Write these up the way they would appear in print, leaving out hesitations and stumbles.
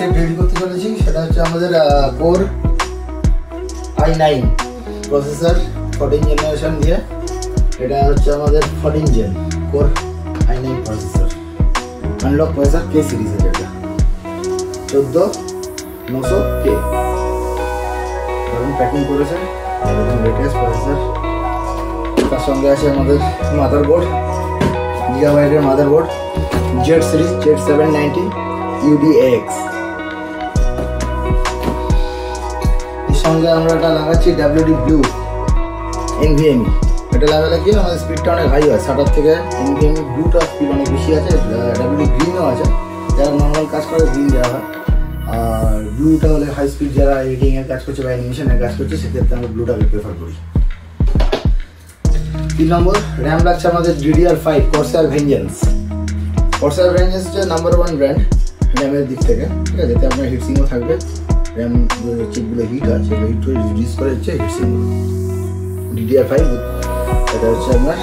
Set ready করতে চলেছি। সেটা হচ্ছে আমাদের কোর i9 প্রসেসর 14 জেনারেশন দিয়ে। এটা হচ্ছে আমাদের 14 gen core i9 processor, unlock processor K সিরিজের। এটা 14900K এখন প্যাকিং করেছে, একদম লেটেস্ট প্রসেসর। তার সঙ্গে আছে আমাদের মাদারবোর্ড, গিগাবাইটের motherboard, Z series Z790 UDX। এর সঙ্গে আমরা এটা লাগাচ্ছি WD Blue NVMe। এটা লাগালে কি আমাদের স্পিডটা অনেক হাই হয়, 60 থেকে NVMe ব্লুটা স্পিড অনেক বেশি আছে। WD গ্রিনও আছে, যারা নর্মাল কাজ করে গ্রিন দেওয়া হয়। আর ব্লুটা হলে হাই স্পিড, যারা এডিটিংয়ের কাজ করছে বা অ্যানিমেশনের কাজ করছে, সেক্ষেত্রে আমরা ব্লুটাকে প্রেফার করি। 3 নম্বর র্যাম লাগছে আমাদের DDR5 Corsair Vengeance। Corsair Vengeance হচ্ছে নাম্বার 1 ব্র্যান্ড র্যামের দিক থেকে, ঠিক আছে। এতে আপনার হিটসিংও থাকবে, র্যাম চিপগুলো হিট হয় সেগুলো হিট করে রিডিউস করে হচ্ছে হিটসিংগুলো। DDR5 এটা হচ্ছে আপনার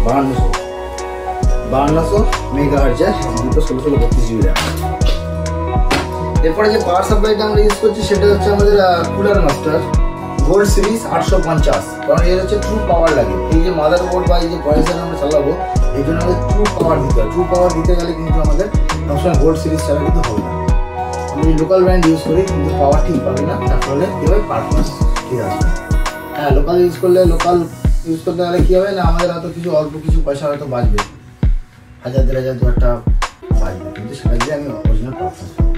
5200 মেগাহার্জের, দুটো 1632 জিবি র্যাম। এরপরে যে পাওয়ার সাপ্লাইটা আমরা ইউজ করছি সেটা হচ্ছে আমাদের কুলার মাস্টার গোল্ড সিরিজ 850, কারণ এর হচ্ছে ট্রু পাওয়ার লাগে। এই যে মাদারবোর্ড বা এই যে প্রসেসর আমরা চালাবো, এই জন্য আমাদের ট্রু পাওয়ার দিতে হয়। ট্রু পাওয়ার দিতে গেলে কিন্তু আমাদের সবসময় গোল্ড সিরিজ ছাড়া কিন্তু হবে না। আমি লোকাল ব্র্যান্ড ইউজ করি কিন্তু পাওয়ার ঠিক পাবে না, তার ফলে কী হবে, পারফরমেন্স ঠিক আসবে। হ্যাঁ, লোকাল ইউজ করতে গেলে কী হবে না, আমাদের হয়তো কিছু অল্প কিছু পয়সা হয়তো বাঁচবে, 1000 1500 2 বাঁচবে, কিন্তু সেটা দিয়ে আমি অরিজিনাল পারফরমেন্স পাবো না।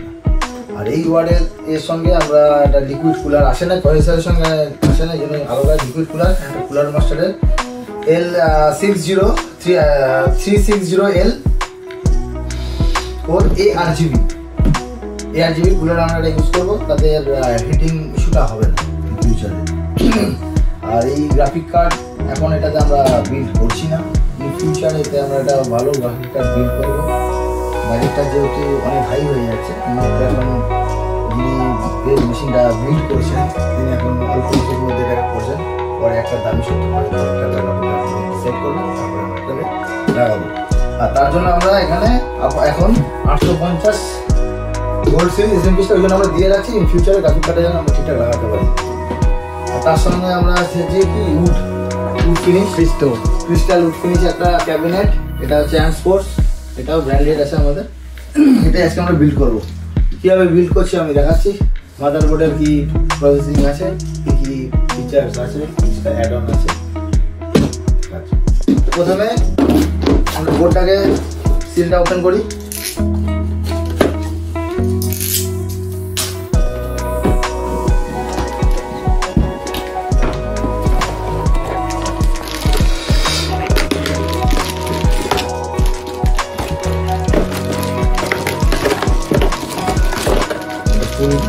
আর এই ওয়ার্ডের এর সঙ্গে আমরা একটা লিকুইড কুলার আসে না, প্রসেসরের সঙ্গে আসে না, এই জন্য আলাদা লিকুইড কুলার, একটা কুলার মাস্টারের L360L ওর ARGB কুলার আমরা এটা ইউজ করবো, তাতে হিটিং ইস্যুটা হবে না ফিউচারে। আর এই গ্রাফিক কার্ড এখন এটাতে আমরা বিল্ড করছি না, ইন ফিউচারে এতে আমরা একটা ভালো গ্রাফিক কার্ড বিল্ড করবো। বাজেটটা যেহেতু অনেক হাই হয়ে যাচ্ছে, এখন যিনি মেশিনটা বিল্ড করেছেন তিনি এখন অল্প কিছুর মধ্যে এটা করছেন, পরে একটা দামি 70,000 টাকা সেট করবেন, তারপরে আমরা এখানে লাগাবো। আর তার জন্য আমরা এখানে এখন 850 গোল্ড সিরিজ SMPটা ওই জন্য আমরা দিয়ে রাখছি, ইন ফিউচারে গ্রাফিক কার্ডে যেন আমরা ঠিকঠাক লাগাতে পারি। আর তার সঙ্গে আমরা আছে যে কি wood finish, crystal wood finish একটা ক্যাবিনেট, এটা হচ্ছে অ্যান্ডস্পোর্টস, এটাও ব্র্যান্ডেড আছে আমাদের। এটাই আজকে আমরা বিল্ড করবো। কীভাবে বিল্ড করছি আমি দেখাচ্ছি। মাদারবোর্ডের কি প্রসেসিং আছে, কী কী ফিচার্স আছে, কিছুটা অ্যাড অন আছে। প্রথমে আমরা বোর্ডটাকে সিলটা ওপেন করি।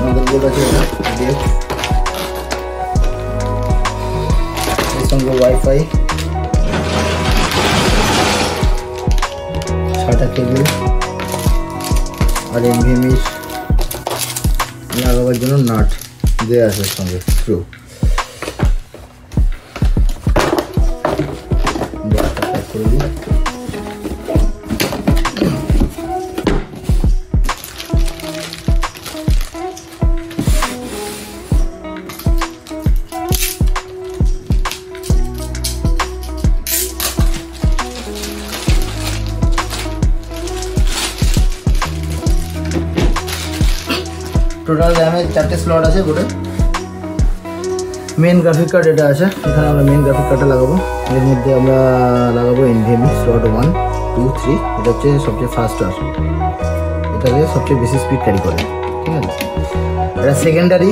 মাদারবোর্ড আছে এর সঙ্গে ওয়াইফাই, SATA কেবল আর NVMe লাগাবার জন্য নাট দেওয়া আছে সঙ্গে স্ক্রু। করে দিই। টোটাল র্যামের 4টে স্লট আছে বোর্ডে। মেন গ্রাফিক কার্ড এটা আছে, এখানে আমরা মেন গ্রাফিক কার্ডটা লাগাবো। এর মধ্যে আমরা লাগাবো NVMe স্লট 1 2 3, এটা হচ্ছে সবচেয়ে ফাস্ট আসবে, এটা দিয়ে সবচেয়ে বেশি স্পিড ক্যারি করে, ঠিক আছে। এটা সেকেন্ডারি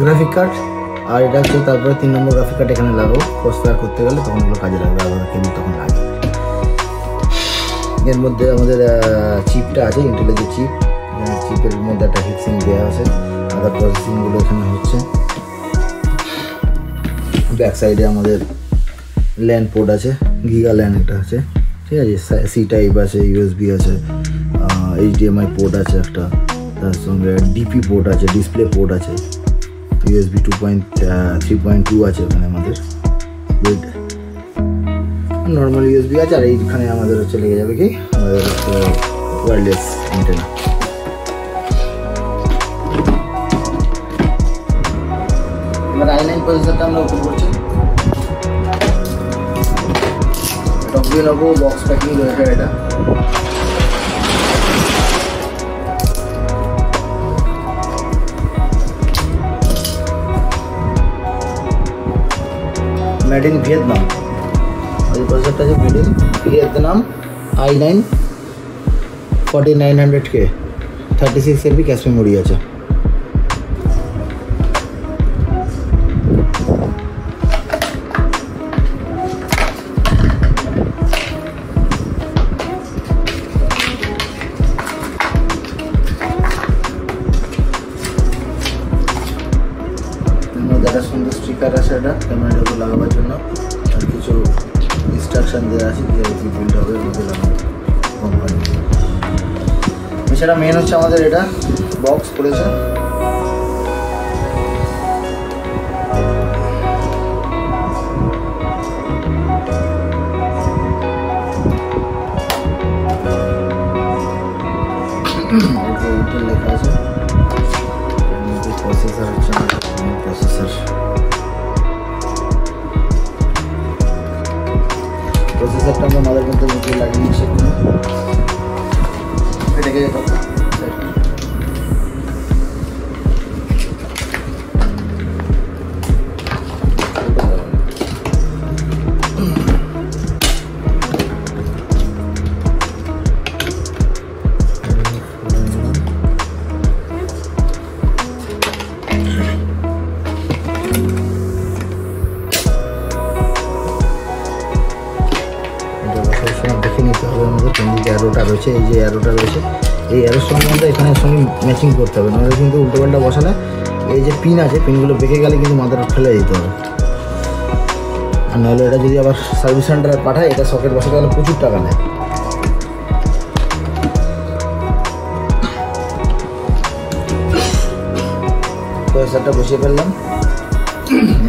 গ্রাফিক কার্ড, আর এটা হচ্ছে তারপরে 3 নম্বর গ্রাফিক কার্ড এখানে লাগাবো। ক্রসফায়ার করতে গেলে তখন এগুলো কাজে লাগবে, আলাদা কেবল তখন লাগে। এর মধ্যে আমাদের চিপটা আছে, ইন্টেলের যে চিপের মধ্যে একটা হিটসিং দেওয়া আছে, আদার প্রসেসিংগুলো এখানে হচ্ছে। ব্যাক সাইডে আমাদের ল্যান পোর্ট আছে, গিগা ল্যান একটা আছে, ঠিক আছে। সি টাইপ আছে, USB আছে, HDMI পোর্ট আছে একটা, তার সঙ্গে DP পোর্ট আছে, ডিসপ্লে পোর্ট আছে, USB 3.2 আছে ওখানে আমাদের, নর্মাল USB আছে। আর এইখানে আমাদের হচ্ছে লেগে যাবে কি আমাদের ওয়্যারলেস অ্যান্টেনা। এবার i9 প্রসেসরটা আমরা ওপেন করছি। এটা খুবই নবো, বক্স প্যাকিং রয়েছে এটা। মেড ইন ভিয়েতনাম, এই প্রসেসরটা যে made in Vietnam i9 4900K 36 MB cache memory আছে। একটা সুন্দর স্টিকার আছে, এটা ক্যামেরার উপর লাগাবার জন্য, আর কিছু ইনস্ট্রাকশন দেওয়া আছে যে কি বিল্ড হবে মধ্যে লাগানো কোম্পানি। এছাড়া মেন হচ্ছে আমাদের এটা বক্স পড়েছে, লেখা আছে প্রসেসর হচ্ছে প্রসেসর। প্রসেসরটা আমরা মাদার মধ্যে মুখে লাগিয়ে নিচ্ছি। এটাকে দেখে নিতে হবে আমাদের কোন দিকে অ্যারোটা রয়েছে। এই যে অ্যারোটা রয়েছে, এই অ্যারোর সঙ্গে আমাদের এখানে সঙ্গে ম্যাচিং করতে হবে, নাহলে কিন্তু উল্টোপাল্টা বসালে এই যে পিন আছে পিনগুলো বেঁকে গেলে কিন্তু মাথাটা ফেলে দিতে হবে। আর নাহলে এটা যদি আবার সার্ভিস সেন্টারে পাঠায়, এটা সকেট বসাতে গেলে প্রচুর টাকা নেয়। প্রসেসরটা বসিয়ে ফেললাম।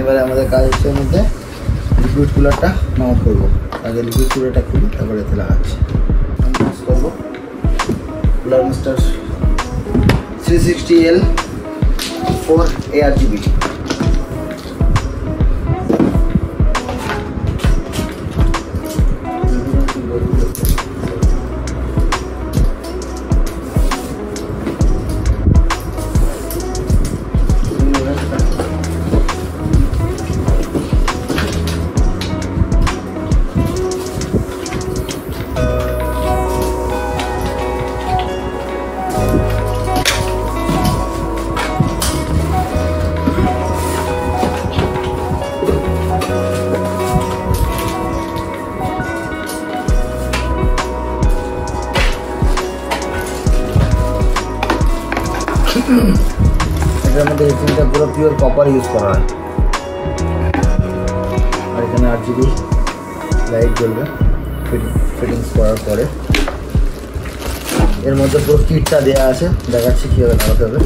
এবারে আমাদের কাজ হচ্ছে এর মধ্যে লিকুইড কুলারটা মাউন্ট করবো। আগে লিকুইড কুলারটা খুলি, তারপরে এতে লাগাচ্ছি। ইউজ করবো কুলার মাস্টার 360L 4 ARGB। এটার মধ্যে এসিটা পুরো পিওর কপার ইউজ করা হয়। আর এখানে RGB লাইট জ্বলবে ফিটিংস করার পরে। এর মধ্যে পুরো কিটটা দেওয়া আছে, দেখাচ্ছি কীভাবে লাগাতে হবে।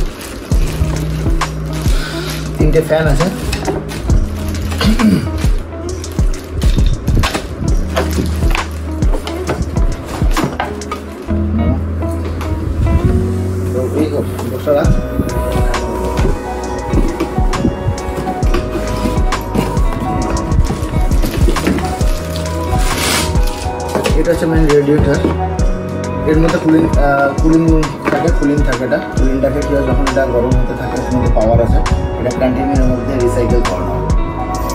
3টে ফ্যান আছে, এটা হচ্ছে মেন রেডিয়েটার। এর মধ্যে কুলিং থাকে, এটা কুলিংটাকে কী হয়, যখন এটা গরম হতে থাকে এর মধ্যে পাওয়ার আছে, এটা কন্টিনিউর মধ্যে রিসাইকেল করানো হয়।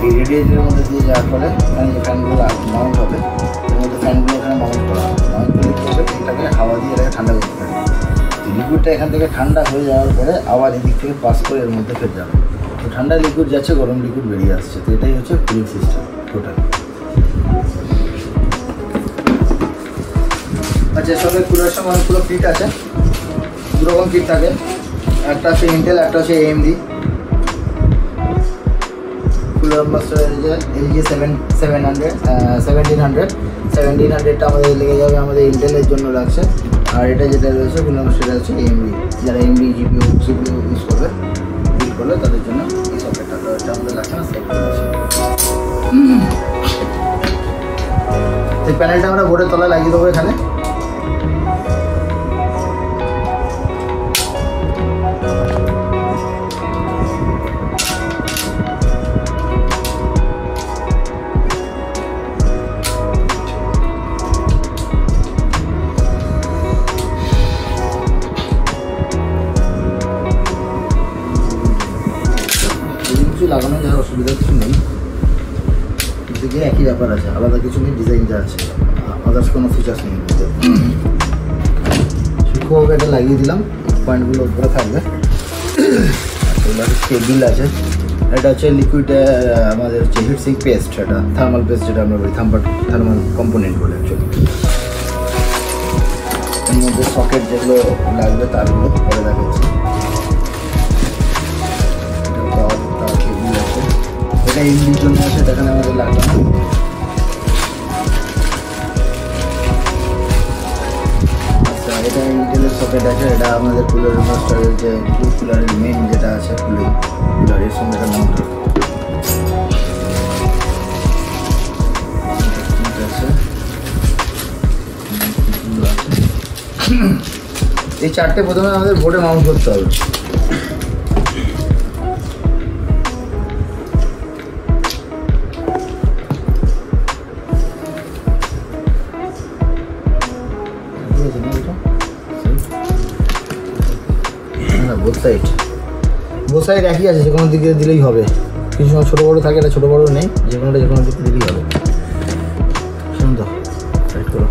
এই রেডিয়েটারের মধ্যে দিয়ে যাওয়ার ফলে এখানে যে ফ্যানগুলো মাউন্ট হবে, এর মধ্যে ফ্যানগুলো এখানে মাউন্ট করা হবে। মাউন্ট করে কী হবে, এটাকে হাওয়া দিয়ে এটাকে ঠান্ডা করতে থাকে। লিকুইডটা এখান থেকে ঠান্ডা হয়ে যাওয়ার পরে আবার এদিক থেকে পাস করে এর মধ্যে ফের যাবে। তো ঠান্ডা লিকুইড যাচ্ছে, গরম লিকুইড বেরিয়ে আসছে। তো এটাই হচ্ছে কুলিং সিস্টেম টোটাল। আচ্ছা, সঙ্গে কুলার সঙ্গে অনেকগুলো কিট আছে, দুরকম কিট থাকে। একটা হচ্ছে ইন্টেল, একটা হচ্ছে AMD। কুলার মাস্টার LG 1700টা আমাদের লেগে যাবে, আমাদের ইন্টেলের জন্য লাগছে। আর এটা যেটা রয়েছে কুলার মাস্টার হচ্ছে AMD, যারা AMD CPU ইউজ করবে, বিল করলে তাদের জন্য এই সকেটটা। তো এটা আমাদের লাগছে না, সেট করে আছে। এই প্যানেলটা আমরা বোর্ডের তলায় লাগিয়ে দেবো এখানে। লাগানো যায়, অসুবিধা কিছু নেই। এদিকে একই ব্যাপার আছে, আলাদা কিছু নেই, ডিজাইন যা আছে, আদার্স কোনো ফিচার্স নেই। সূক্ষ্মভাবে এটা লাগিয়ে দিলাম, পয়েন্টগুলো উপরে থাকবে। কেবিল আছে, এটা হচ্ছে লিকুইড আমাদের হচ্ছে হিটসিং পেস্ট, এটা থার্মাল পেস্ট যেটা আমরা বলি, থার্মাল কম্পোনেন্ট বলে অ্যাকচুয়ালি। এর মধ্যে সকেট যেগুলো লাগবে তারগুলো পরে দেখাচ্ছি। কেবিল আছে, এটা ইঞ্জিন জন্য আছে, এটা এখানে আমাদের লাগবে না। আচ্ছা, এটা ইন্টেলের সকেট আছে, এটা আমাদের কুলারের মাস্টারের যে কুলারের মেন যেটা আছে কুলারের সঙ্গে এটা মাউন্ট হবে। এই চারটে প্রথমে আমাদের বোর্ডে মাউন্ট করতে হবে। বোথ সাইড একই আছে, যে কোনো দিকে দিলেই হবে। কিছু সময় ছোটো বড়ো থাকে, এটা ছোটো বড়ো নেই, যে কোনো দিকে দিলেই হবে। সুন্দর সাইড করো।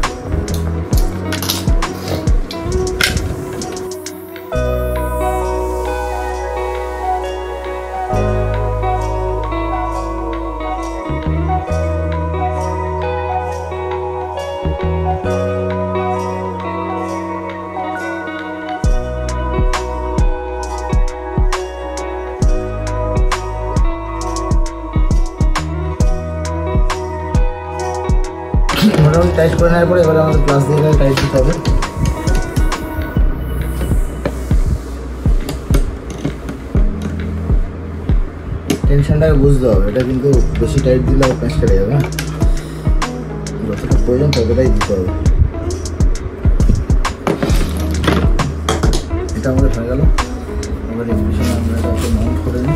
মোটামুটি টাইট করে নেওয়ার পরে এবার আমাদের প্লাস দিয়ে টাইট দিতে হবে। টেনশনটাকে বুঝতে হবে, এটা কিন্তু বেশি টাইট দিলে প্যাঁচ কেটে যাবে। যতটা প্রয়োজন ততটাই দিতে হবে। এটা আমাদের হয়ে গেল। এবার এই মেশিনে আমরা এটাকে মাউন্ট করে নিই।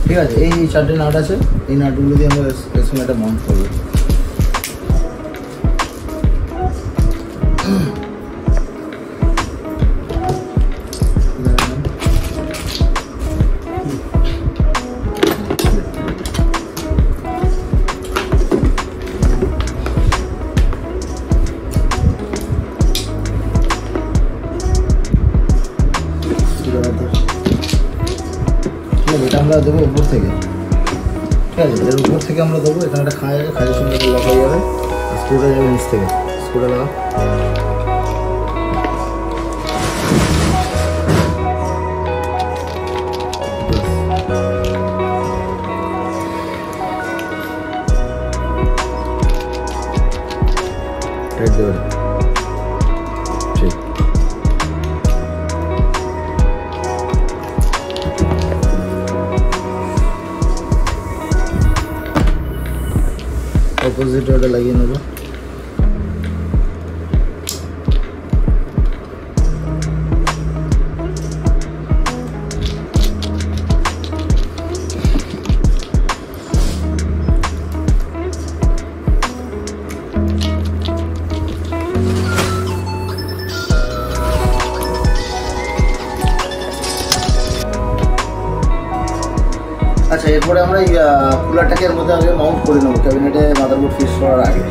ঠিক আছে, এই চারটে নাট আছে, এই নাটগুলো দিয়ে আমরা এর সঙ্গে একটা মাউন্ট করবো। এটা আমরা দেবো উপর থেকে, ঠিক আছে, এর উপর থেকে আমরা দেবো। এখানে একটা খাঁজ আছে, খাঁজের সঙ্গে লক হয়ে যাবে, স্ক্রুটা যাবে নিচ থেকে। স্ক্রুটা লাগা, টাইট দেবে, ঠিক। অপোজিট ওটা লাগিয়ে নেব। আচ্ছা, এরপরে আমরা এই কুলারটাকে এর মধ্যে আগে মাউন্ট করে নেবো ক্যাবিনেটে মাদারবোর্ড ফিক্স করার আগে।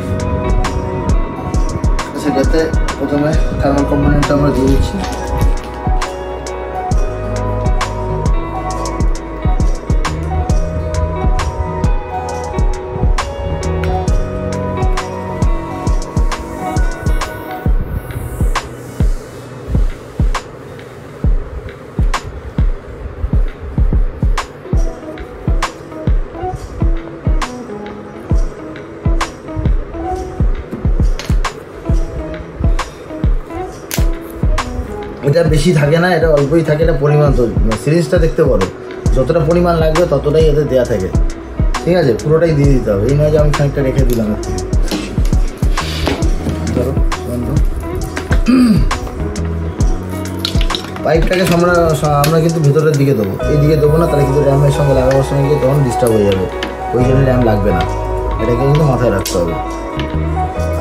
সেটাতে প্রথমে থার্মাল কম্পোনেন্টটা আমরা দিয়ে দিচ্ছি। এটা বেশি থাকে না, এটা অল্পই থাকে, এটা পরিমাণ। তো সিরিজটা দেখতে পারো, যতটা পরিমাণ লাগবে ততটাই এতে দেওয়া থাকে, ঠিক আছে? পুরোটাই দিয়ে দিতে হবে, এই নয় যে আমি খানিকটা রেখে দিলাম এর থেকে। ধরো পাইপটাকে আমরা কিন্তু ভেতরের দিকে দেবো, এই দিকে দেবো না, তাহলে কিন্তু র্যামের সঙ্গে লাগাবার সময় গিয়ে তখন ডিস্টার্ব হয়ে যাবে, ওই জন্য র্যাম লাগবে না, এটাকে কিন্তু মাথায় রাখতে হবে।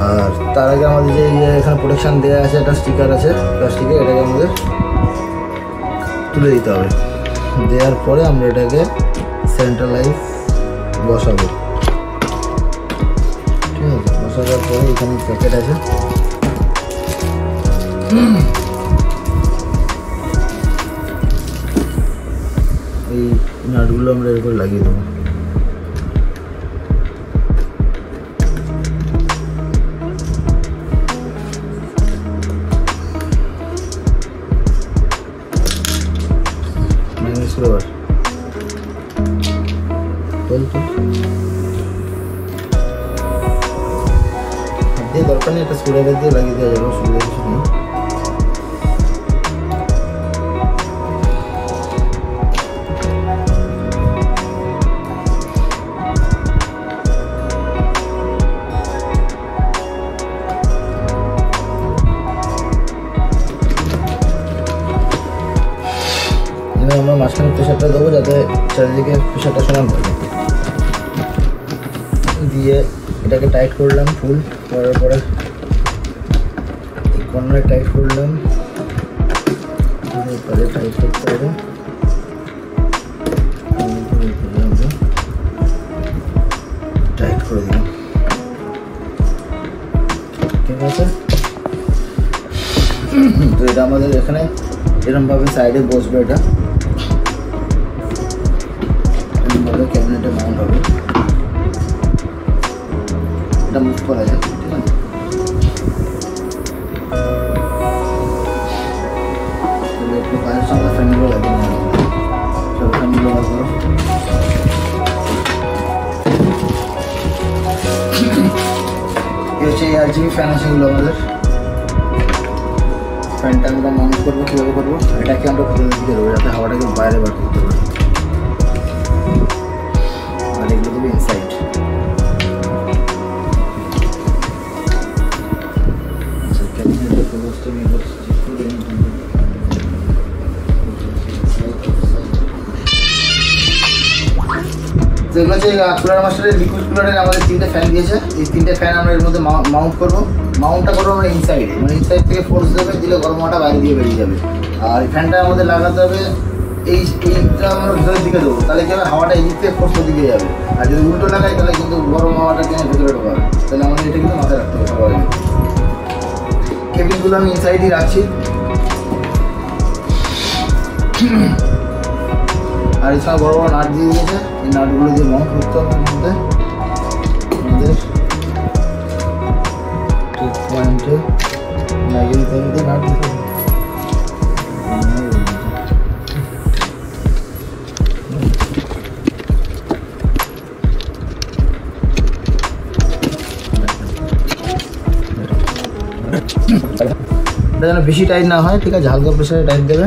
আর তার আগে আমাদের যে এখানে প্রোটেকশান দেওয়া আছে, একটা স্টিকার আছে প্লাস্টিকের, এটাকে আমাদের তুলে দিতে হবে। দেওয়ার পরে আমরা এটাকে সেন্ট্রালাইজ বসাবো, ঠিক আছে? বসাবার পরে এখানে প্যাকেট আছে, এই নাটগুলো আমরা এর করে লাগিয়ে দেবো। দরকার নেই, একটা স্ক্রুড্রাইভার দিয়ে লাগিয়ে দেওয়া যাবে, অসুবিধা কিছু নেই। আমরা মাঝখানে প্রেশারটা দেবো যাতে চারিদিকে প্রেশারটা সমান থাকে, দিয়ে এটাকে টাইট করলাম ফুল করার পরে এই কর্নারে টাইট করলাম, টাইট করতে হবে, টাইট করে দিলাম, ঠিক আছে? তো এটা আমাদের এখানে এরকমভাবে সাইডে বসবে, এটা এরকমভাবে ক্যাবিনেটে মাউন্ট হবে, এটা মুভ করা যায়, ঠিক আছে? একটু পায়ের সঙ্গে ফ্যানগুলো লাগিয়ে নেওয়া হবে, সব ফ্যানগুলো বার করো। হচ্ছে RGB ফ্যান আছে এগুলো আমাদের। ফ্যানটা আমরা মাউন্ট করবো, কীভাবে করবো? এটাকে আমরা ভিতরের দিকে দেবো যাতে হাওয়াটাকে বাইরে বার করতে পারি, আর এগুলো দেবো ইনসাইড। তো এগুলো হচ্ছে কুলার মাস্টারের লিকুইড কুলারের আমাদের 3টে ফ্যান দিয়েছে, এই 3টে ফ্যান আমরা এর মধ্যে মাউন্ট করবো। মাউন্টটা করবো আমরা ইনসাইডে, মানে ইনসাইড থেকে ফোর্স দেবে, দিলে গরম হাওয়াটা বাইরে দিয়ে বেরিয়ে যাবে। আর এই ফ্যানটা আমাদের লাগাতে হবে এইটা আমরা ভেতরের দিকে দেবো, তাহলে কি হবে? হাওয়াটা এই দিক থেকে ফোর্স দিকে যাবে, আর যদি উল্টো লাগাই তাহলে কিন্তু গরম হাওয়াটা টেনে ভেতরে ঢোকাবে, তাহলে আমাদের এটা কিন্তু মাথায় রাখতে হবে সবাই। কেবিলগুলো আমি ইনসাইডই রাখছি, আর এছাড়া বড় বড় নাট দিয়ে দিয়েছে, এই নাটগুলো দিয়ে মাউন্ট করতে হবে মধ্যে আমাদের ঠিক পয়েন্টে লাগিয়ে দিতে হবে, নাট দিতে হবে। এটা যেন বেশি টাইট না হয়, ঠিক আছে? হালকা প্রেসারে টাইট দেবে।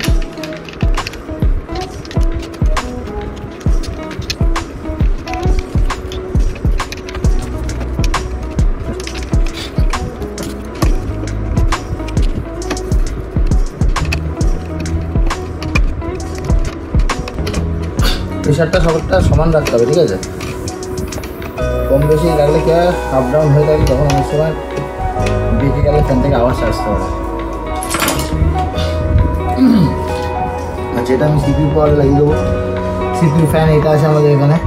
প্রেশারটা সবটা সমান রাখতে হবে, ঠিক আছে? কম বেশি লাগলে কি হয়, আপ ডাউন হয়ে থাকে, তখন অনেক সময় বেঁকে গেলে ফ্যান থেকে আওয়াজ আসতে পারে। আচ্ছা, এটা আমি সিপিউ পাওয়ার লাগিয়ে দেবো। সিপিউ ফ্যান এটা আছে আমাদের এখানে,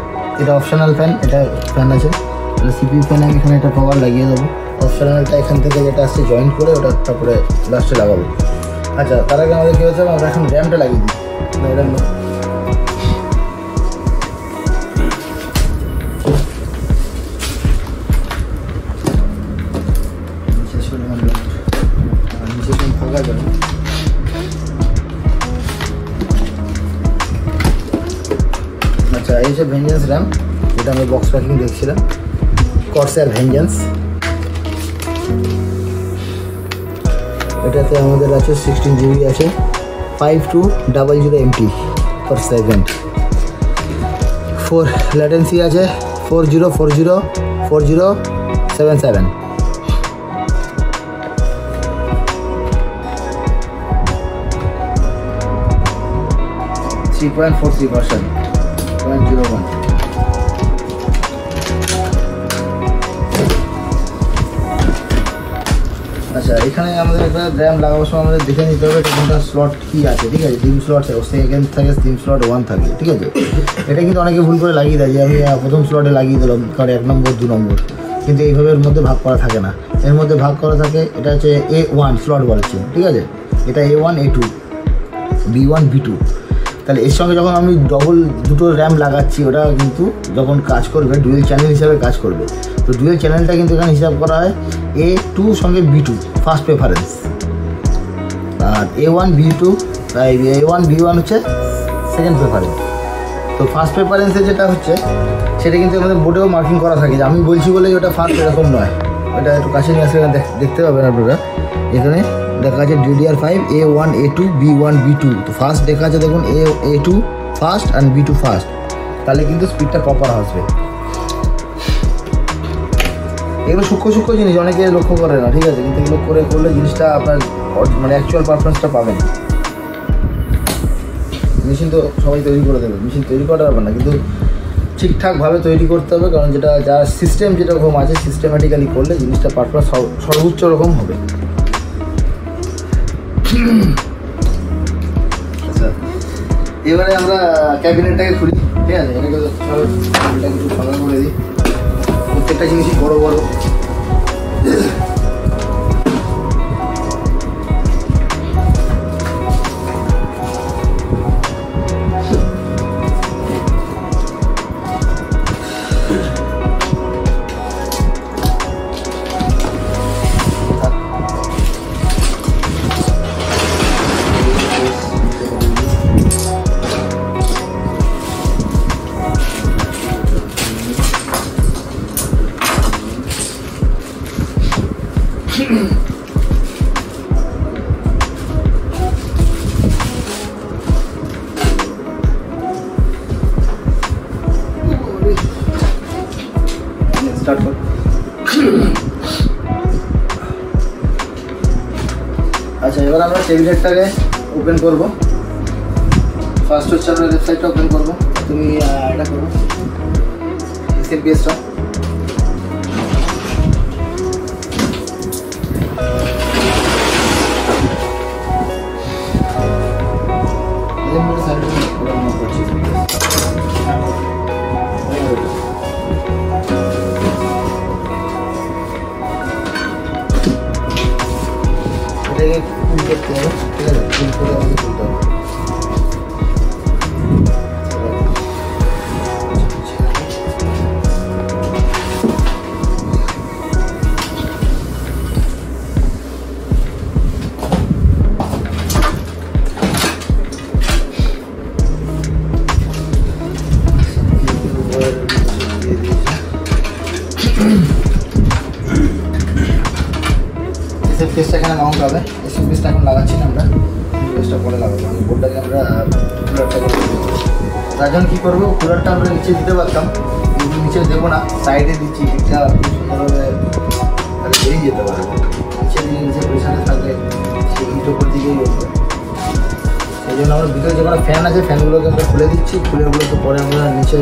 এটা অপশনাল ফ্যান, এটা ফ্যান আছে, তাহলে সিপিউ ফ্যান আমি এখানে একটা পাওয়ার লাগিয়ে দেবো। অপশনালটা এখান থেকে যেটা আসছে জয়েন্ট করে ওটা তারপরে লাস্টে লাগাবো। আচ্ছা, তার আগে আমাদের কী হচ্ছে, আমরা এখন র্যামটা লাগিয়ে দিই। র্যাম আচ্ছা, এই যে ভেঞ্জেন্স র্যাম, যেটা আমি বক্স প্যাকিং দেখছিলাম, কর্সার ভেঞ্জেন্স, এটাতে আমাদের আছে 16 GB আছে, 5200 MT per second। 4 ল্যাটেন্সি আছে 40404077 3.43 ভার্সন 0.01 আচ্ছা এখানে আমাদের একটা র্যাম লাগাবার সময় আমাদের দেখে নিতে হবে কোনটা স্লট কী আছে ঠিক আছে সিম স্লট সেকেন্ড থাকে সিম স্লট 1 থাকে ঠিক আছে এটা কিন্তু অনেকে ভুল করে লাগিয়ে দেয় যে আমি প্রথম স্লটে লাগিয়ে দিলাম কারণ 1 নম্বর 2 নম্বর কিন্তু এইভাবে এর মধ্যে ভাগ করা থাকে না এর মধ্যে ভাগ করা থাকে এটা হচ্ছে A1 স্লট বলছে ঠিক আছে এটা A1 A2 B1 B2 তাহলে এর সঙ্গে যখন আমি ডবল দুটো র্যাম লাগাচ্ছি ওটা কিন্তু যখন কাজ করবে ডুয়েল চ্যানেল হিসাবে কাজ করবে তো ডুয়েল চ্যানেলটা কিন্তু এখানে হিসাব করা হয় A2 সঙ্গে B2 ফার্স্ট প্রেফারেন্স আর A1 B2 A1 B1 হচ্ছে সেকেন্ড প্রেফারেন্স তো ফার্স্ট প্রেফারেন্সে যেটা হচ্ছে সেটা কিন্তু আমাদের বোর্ডেও মার্কিং করা থাকে যে আমি বলছি বলে ওটা ফার্স্ট এরকম নয় ওটা একটু কাছে নিয়ে আসলে দেখতে পাবেন আপনারা এখানে দেখা আছে DDR5 A1 A2 B1 B2 তো ফার্স্ট দেখা আছে দেখুন A2 first and B2 first তাহলে কিন্তু স্পিডটা প্রপার আসবে এগুলো সূক্ষ্ম জিনিস অনেকে লক্ষ্য করে না ঠিক আছে কিন্তু এগুলো করলে জিনিসটা আপনার মানে অ্যাকচুয়াল পারফরমেন্সটা পাবেন মেশিন তো সবাই তৈরি করে দেবে মেশিন তৈরি করা যাবে না কিন্তু ঠিকঠাকভাবে তৈরি করতে হবে কারণ যেটা যার সিস্টেম যেরকম আছে সিস্টেম্যাটিক্যালি করলে জিনিসটা পারফরমেন্স সর্বোচ্চ রকম হবে আচ্ছা এবারে আমরা ক্যাবিনেটটাকে খুলি ঠিক আছে এটাকে একটু ফাঁকা করে দিই প্রত্যেকটা জিনিসই বড় বড় স্টার্ট কর আচ্ছা এবার আমরা টেবিলেটটাকে ওপেন করবো ফার্স্ট হচ্ছে আমরা ওয়েবসাইটটা ওপেন করবো তুমি এটা করবো SMPS-টা এটাকে ফুল করতে হবে ঠিক আছে ফুল করে আমাকে তুলতে হবে পেস্টটা এখানে মাউন্ট হবে এসএম পেস্টটা এখন লাগাচ্ছি না আমরা পেস্টটা পরে লাগাবো বোর্ডটাকে আমরা কুলারটা করে তার জন্য কী করবো কুলারটা আমরা নিচে দিতে পারতাম কিন্তু নিচে দেবো না সাইডে দিচ্ছি এটা খুব সুন্দরভাবে তাহলে বেরিয়ে যেতে পারবে নিচে দিয়ে নিচে পেছনে থাকলে সেই হিট ওপর দিকেই উঠবে সেই জন্য আমরা ভিতরে যে কোনো ফ্যান আছে ফ্যানগুলোকে আমরা খুলে দিচ্ছি খুলে ওগুলোকে পরে আমরা নিচে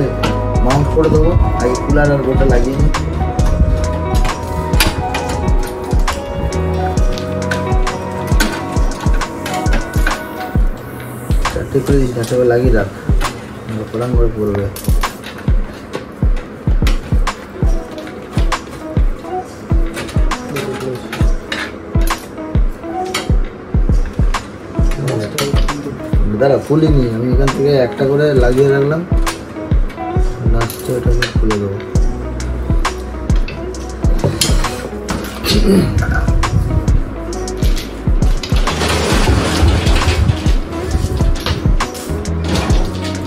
মাউন্ট করে দেবো আগে কুলার আর বোর্ডটা লাগিয়ে নিই ঠিক করে দিচ্ছি সেভাবে লাগিয়ে রাখ প্রদান করে পড়বে দাঁড়া খুলিনি আমি এখান থেকে একটা করে লাগিয়ে রাখলাম লাস্টে ওটাকে খুলে দেবো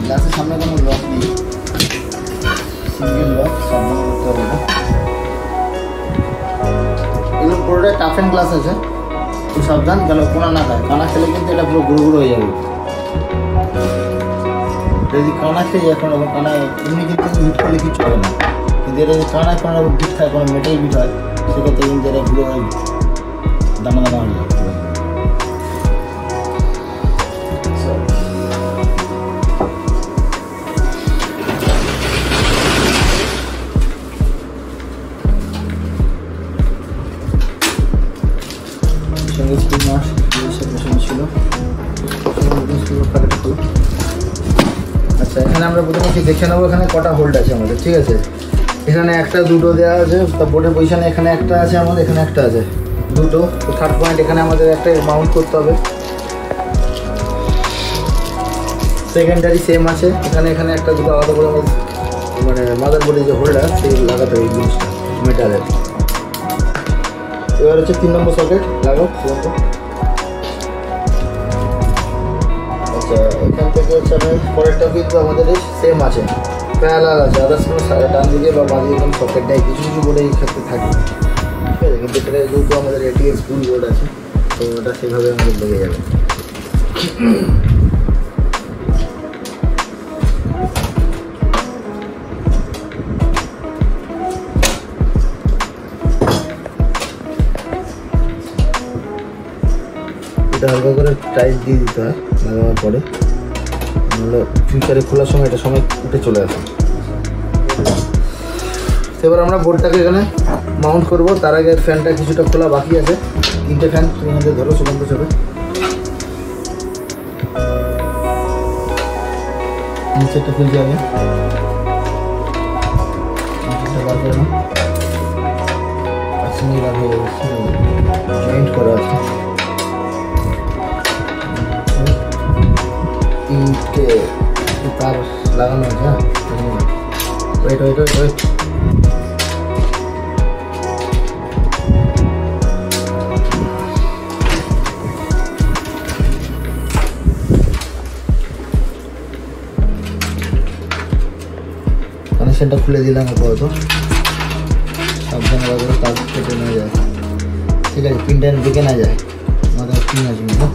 গ্লাসের সামনে কোনো লক নেই সিঙ্গেল লক সামনে করতে হবে না এগুলো পুরোটাই টাফ অ্যান্ড গ্লাস আছে তো সাবধান গেল কোনা না খায় কানা খেলে কিন্তু এটা পুরো গুঁড়ো গুঁড়ো হয়ে যাবে যদি কানা খেয়ে এখন কানায় এমনি কিন্তু হিট করলে কিছু হবে না, কিন্তু এটা যদি কানায় কোনো বিট খায়, কোনো মেটাল বিট হয়, সেক্ষেত্রে কিন্তু এটা পুরো দানা দানা হয়ে যাবে। সঙ্গে স্কুল মাস বসানো ছিল। আচ্ছা, এখানে আমরা প্রথমে কি দেখে নেবো এখানে কটা হোল্ড আছে আমাদের, ঠিক আছে? এখানে একটা দুটো দেওয়া আছে, তা বোর্ডের পজিশনে এখানে একটা আছে আমাদের, এখানে একটা আছে, দুটো। তো থার্ড পয়েন্ট এখানে আমাদের একটা মাউন্ট করতে হবে। সেকেন্ডারি সেম আছে, এখানে এখানে একটা দুটো আলাদা করে আমাদের মানে মাদার বোর্ডের যে হোল্ডার সেই লাগাতে হবে, এই জিনিসটা মেটালের। এবার হচ্ছে 3 নম্বর সকেট লাগাও। আচ্ছা, এখান থেকে হচ্ছে আমি পরেরটা কিন্তু আমাদের সেম আছে, প্যারালাল আছে, আদার্স কোনো ডান দিকে বা বাঁ দিকে কোনো সকেট নেই, কিছু কিছু বোর্ডে এই ক্ষেত্রে থাকে, ঠিক আছে? কিন্তু এটা যেহেতু আমাদের এটিএস ফুল বোর্ড আছে, তো ওটা সেভাবে আমাদের লেগে যাবে। এটা হালকা করে টাইট দিয়ে দিতে হয় লাগানোর পরে, নাহলে ফিউচারে খোলার সময় এটা সময় উঠে চলে আসে। এবার আমরা বোর্ডটাকে এখানে মাউন্ট করব, তার আগে ফ্যানটা কিছুটা খোলা বাকি আছে। 3টে ফ্যান তুমি আমাদের ধরো সুগন্ধ চোখে, নিচেরটা খুলতে হবে, জয়েন্ট করা আছে। তার লাগানো আছে, হ্যাঁ, ওয়েট ওয়েট ওয়েট ওয়েট। কানেকশনটা খুলে দিলাম আপাতত, সাবধানে লাগবে তার কেটে না যায়, ঠিক আছে? পিনটার দিকে না যায়, আমাদের পিন আছে কিন্তু।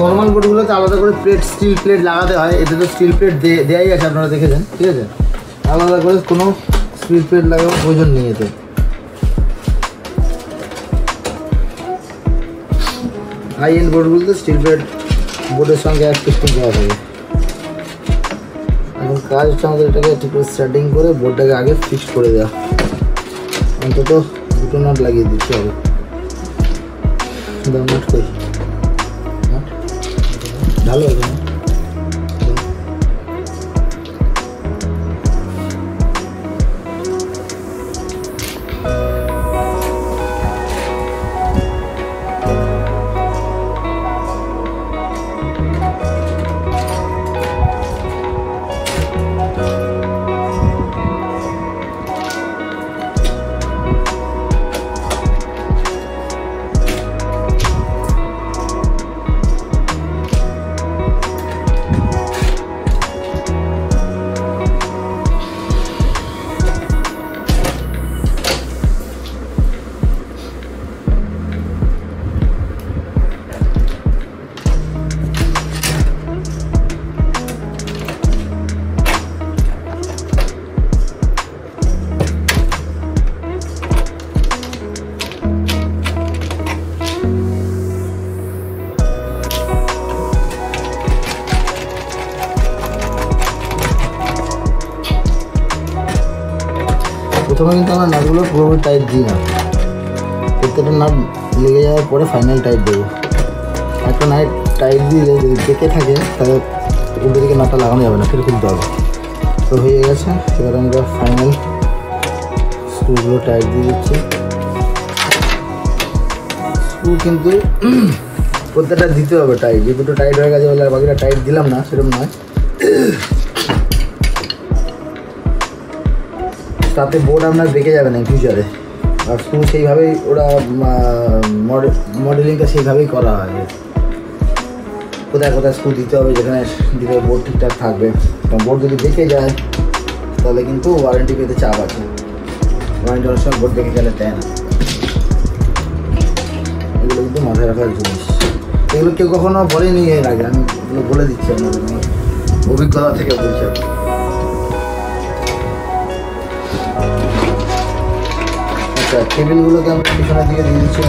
নর্মাল বোর্ডগুলোতে আলাদা করে প্লেট, স্টিল প্লেট লাগাতে হয়, এতে তো স্টিল প্লেট দেওয়াই আছে, আপনারা দেখেছেন, ঠিক আছে? আলাদা করে কোনো স্টিল প্লেট লাগানোর প্রয়োজন নেই এতে। হাই এন্ড বোর্ডগুলোতে স্টিল প্লেট বোর্ডের সঙ্গে এক ফিক্সিং দেওয়া থাকে। এখন কাজ হচ্ছে আমাদের এটাকে ঠিক করে সেটিং করে বোর্ডটাকে আগে ফিক্স করে দেওয়া, অন্তত দুটো নাট লাগিয়ে দিতে হবে। নাট কই ভালো হবে না? প্রথমে কিন্তু আমরা নাটগুলো পুরোপুরি টাইট দিই না, প্রত্যেকটা নাট লেগে যাওয়ার পরে ফাইনাল টাইট দেবো। একটা নাট টাইট দিয়ে যদি বেঁকে থাকে তাহলে উল্টো দিকে নাটটা লাগানো যাবে না, ফের খুলতে হবে। তো হয়ে গেছে, এবার আমরা ফাইনাল স্ক্রুগুলো টাইট দিয়ে দিচ্ছি। স্ক্রু কিন্তু প্রত্যেকটা দিতে হবে টাইট, যে দুটো টাইট হয়ে গেছে বলে আর বাকিটা টাইট দিলাম না সেরকম নয়। তাতে বোর্ড আপনার বেঁকে যাবে না ফিউচারে। আর স্ক্রু সেইভাবেই ওরা মডেলিংটা সেইভাবেই করা হয়, কোথায় কোথায় স্ক্রু দিতে হবে, যেখানে দিলে বোর্ড ঠিকঠাক থাকবে। কারণ বোর্ড যদি বেঁকে যায় তাহলে কিন্তু ওয়ারেন্টি পেতে চাপ আছে, ওয়ারেন্টি অনেক সময় বোর্ড বেঁকে গেলে দেয় না। এগুলো কিন্তু মাথায় রাখার জিনিস, এগুলো কেউ কখনো বলেনি এর আগে, আমি এগুলো বলে দিচ্ছি আপনাদের, আমি অভিজ্ঞতা থেকে বলছি। আচ্ছা, টেবিলগুলোকে আমি পিছনের দিকে দিয়ে দিচ্ছি,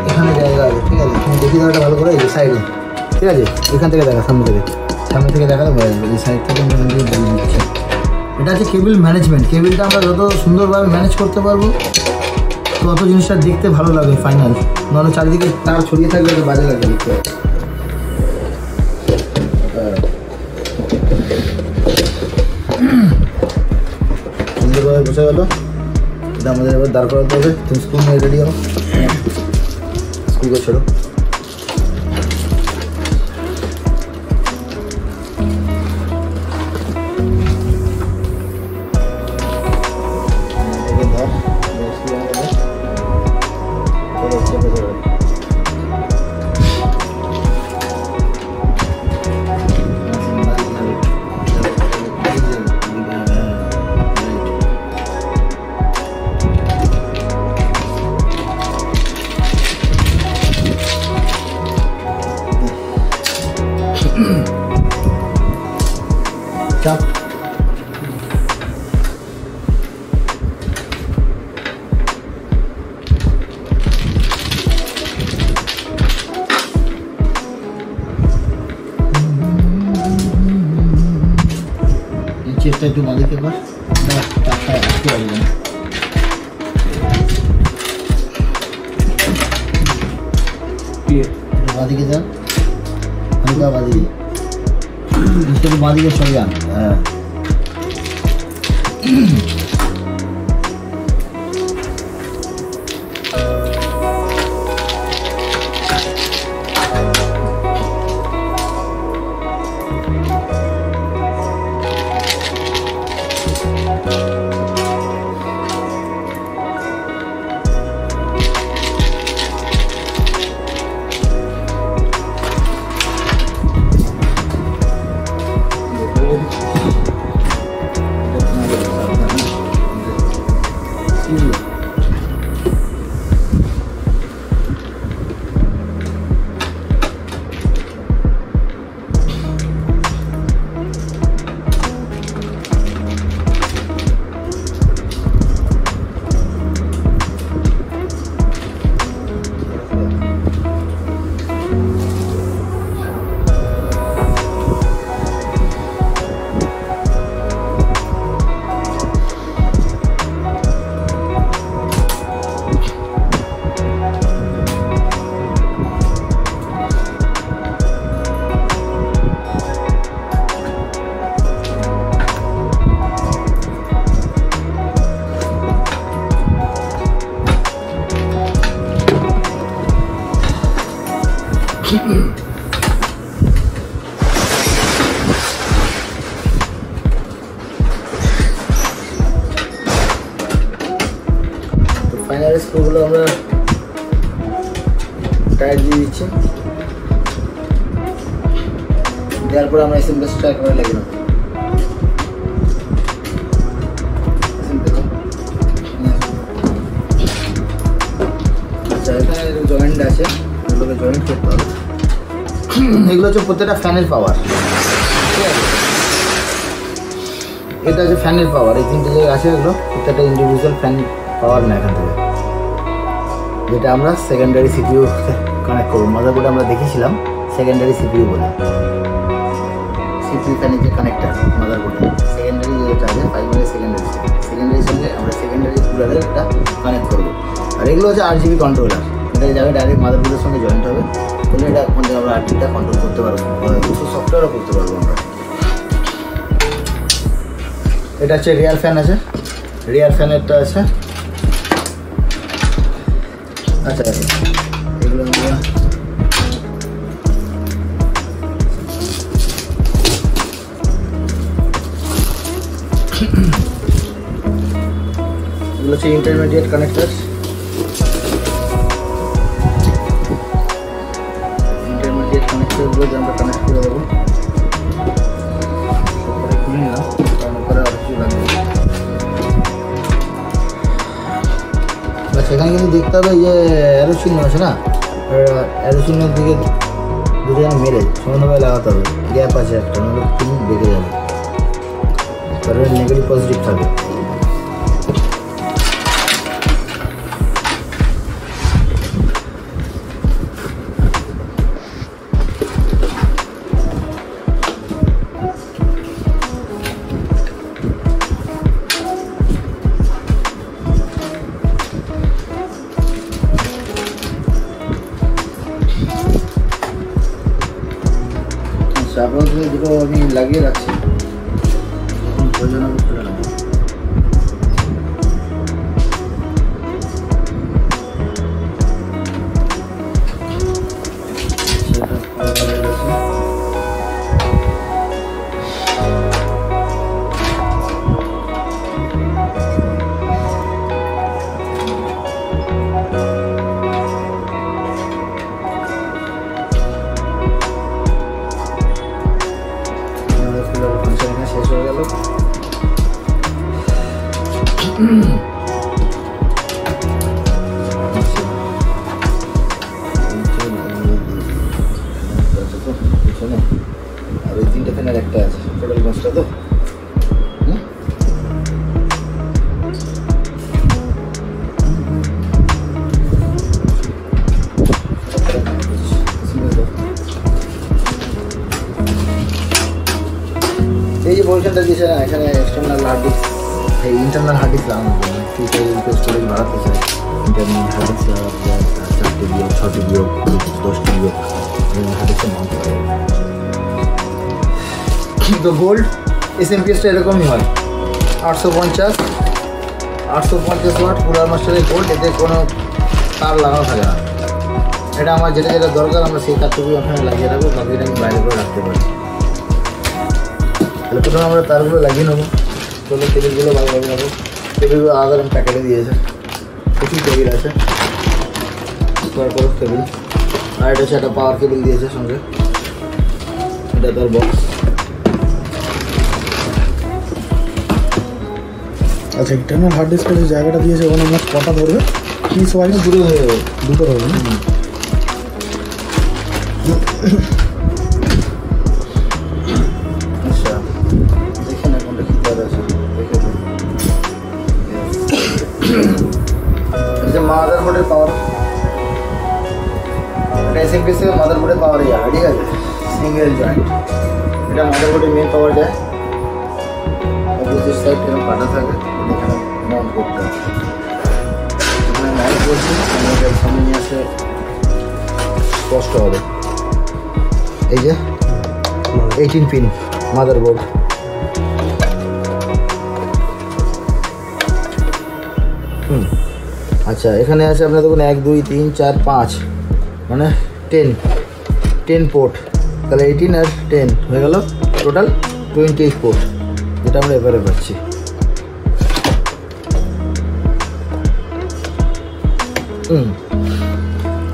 এখানে জায়গা আছে, ঠিক আছে? তুমি দেখি দাওটা ভালো করে, এই সাইডে, ঠিক আছে? এখান থেকে দেখা, সামনে থেকে দেখালে হয়ে যাবে। এই সাইড থেকে আমি এখান থেকে বলে দিচ্ছি। এটা হচ্ছে কেবিল ম্যানেজমেন্ট। কেবিলটা আমরা যত সুন্দরভাবে ম্যানেজ করতে পারবো তত জিনিসটা দেখতে ভালো লাগে ফাইনাল, নাহলে চারিদিকে তার ছড়িয়ে থাকলে তো বাজে লাগবে দেখতে। সুন্দরভাবে বসে গেল, এটা আমাদের এবার দাঁড় করাতে হবে। তুমি স্ক্রু নিয়ে রেডি হও, স্ক্রুকে ছোড়ো। চাপ নিচেরটা একটু বাঁধিতে পার, চাপটা একটু আসবে না। বাঁদিকে যান, হালকা বাঁদিকে, একটু বাঁদিকে সরে যান। হ্যাঁ, ফাইনাল স্ক্রুগুলো আমরা টাইট দিয়ে দিচ্ছি, দেওয়ার পরে আমরা অ্যাসেম্বলিটা একবারে লাগিয়ে নেব। আচ্ছা, এখানে জয়েন্ট আছে, এগুলোকে জয়েন্ট করতে হবে। এগুলো হচ্ছে প্রত্যেকটা ফ্যানের পাওয়ার, ঠিক আছে? এটা হচ্ছে ফ্যানের পাওয়ার, এই তিনটে জায়গায় আছে, এগুলো প্রত্যেকটা ইন্ডিভিজুয়াল ফ্যান পাওয়ার না এখান থেকে, যেটা আমরা সেকেন্ডারি সিপিইউ কানেক্ট করবো। মাদারবোর্ডে আমরা দেখেছিলাম সেকেন্ডারি সিপিইউ বলে, সিপিইউ ফ্যানের যে কানেক্টার মাদারবোর্ডে, সেকেন্ডারি যেটা আছে প্রাইমারি সেকেন্ডারির সঙ্গে আমরা সেকেন্ডারি কুলারের একটা কানেক্ট করবো। আর এগুলো হচ্ছে RGB কন্ট্রোলার, এটা যাবে ডাইরেক্ট মাদারবোর্ডের সঙ্গে জয়েন্ট হবে, তাহলে এটা ওখান থেকে আমরা RGBটা কন্ট্রোল করতে পারবো, কিছু সফটওয়্যারও করতে পারবো আমরা। এটা হচ্ছে রিয়ার ফ্যান আছে, রিয়ার ফ্যানেরটা আছে, আচ্ছা এগুলো আমরা এগুলো হচ্ছে ইন্টারমিডিয়েট কানেক্টর। ইন্টারমিডিয়েট কানেক্টরগুলো যে আমরা কানেক্ট করে দেবো, খুলে নিলাম কারণ করে আর কিছু লাগবে। সেখানে কিন্তু দেখতে হবে যে অ্যারো চিহ্ন আছে না, অ্যারো চিহ্নের দিকে দুটো যেন মেরে সমানভাবে লাগাতে হবে। গ্যাপ আছে একটা, নাহলে তুমি বেঁকে যাবে, কারণ নেগেটিভ পজিটিভ থাকে। আপাতত দুটো আমি লাগিয়ে রাখছি, এখন প্রয়োজন হবে খুলে নেব। শেষ হয়ে গেল। আর ওই 3টে ফ্যানের একটা আছে, টোটাল 5টা তো। এই যে পজিশনটা দিয়েছে না, এখানে এক্সটার্নাল হার্ড ডিস্ক, এই ইন্টারনাল হার্ড ডিস্ক লাগানো হবে। ফিউচার স্টোরেজ বাড়াতে চাই, ইন্টারনাল হার্ড ডিস্ক লাগাতে চাই 4টে বিয়োগ 6টে বিয়োগ 10টে বিয়োগ হার্ড ডিস্কে মাউন্ট করা হবে। তো গোল্ড এসএমপিএসটা এরকমই হয়, 850 ওয়াট কুলার মাস্টারের গোল্ড। এতে কোনো তার লাগানো থাকে না। এটা আমার যেটা যেটা দরকার আমরা সেই তারটুকুই ওখানে লাগিয়ে রাখবো, বাকিটা আমি বাইরে করে রাখতে পারি। তাহলে প্রথমে আমরা তারগুলো লাগিয়ে নেবো। চলো টেবিলগুলো ভালোভাবে নেবো। টেবিলগুলো আলাদা প্যাকেটে দিয়েছে, প্রচুর টেবিল আছে, স্কোয়ার করে টেবিল। আর এটা হচ্ছে একটা পাওয়ার কেবিল দিয়েছে সঙ্গে, এটা তার বক্স। আচ্ছা, ইন্টারনাল হার্ড ডিস্কের যে জায়গাটা দিয়েছে ওখানে মোট কটা ধরবে? পিস ওয়াইজ দুটো হয়ে যাবে, দুটো ধরবে না? আচ্ছা দেখে না কোনটা কী কাজ আছে, দেখে মাদারবোর্ডের পাওয়ার, এটা এসএমপিএস থেকে মাদারবোর্ডের পাওয়ারে যাবে, ঠিক আছে? সিঙ্গেল জয়েন্ট, এটা মাদারবোর্ডের মেন পাওয়ার যায়। অপোজিট সাইড এরকম কাটা থাকে, এখানে মাউন্ট করতে হবে। এখানে মাউন্ট করছি, সামনে নিয়ে আসে স্পষ্ট হবে। এই যে 18 পিন মাদারবোর্ড। আচ্ছা, এখানে আছে আপনার দেখুন 1 2 3 4 5 মানে 10 পোর্ট। তাহলে 18 আর 10 হয়ে গেল টোটাল 28 পোর্ট, যেটা আমরা এবারে পাচ্ছি।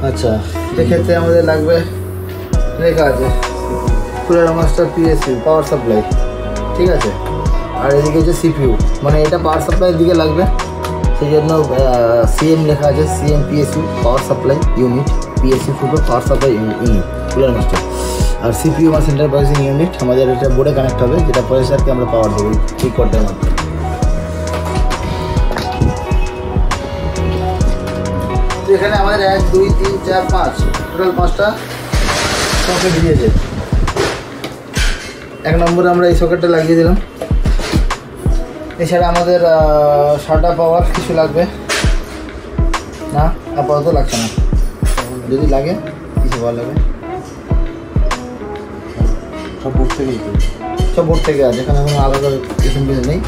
আচ্ছা, এক্ষেত্রে আমাদের লাগবে, লেখা আছে cooler master PSU power supply, ঠিক আছে? আর এদিকে হচ্ছে সিপিইউ, মানে এটা পাওয়ার সাপ্লাইয়ের দিকে লাগবে, সেই জন্য সিএম লেখা আছে, CM PSU power supply unit, PSU ফুটো power supply unit Cooler Master. আর সিপিইউ বা সেন্ট্রাল প্রসেসিং ইউনিট আমাদের এটা বোর্ডে কানেক্ট হবে, যেটা প্রসেসরকে আমরা পাওয়ার দেবো ঠিক করতে মাধ্যমে। তো এখানে আমাদের 1 2 3 4 5 টোটাল 5টা সকেট দিয়েছে। 1 নম্বরে আমরা এই সকেটটা লাগিয়ে দিলাম। এছাড়া আমাদের সাটা পাওয়ার কিছু লাগবে না, আপাতত লাগছে না, যদি লাগে কিছু ভালো লাগে। সব বোর্ড থেকেই, সব বোর্ড থেকে আছে, এখানে কোনো আলাদা কিছু নেই।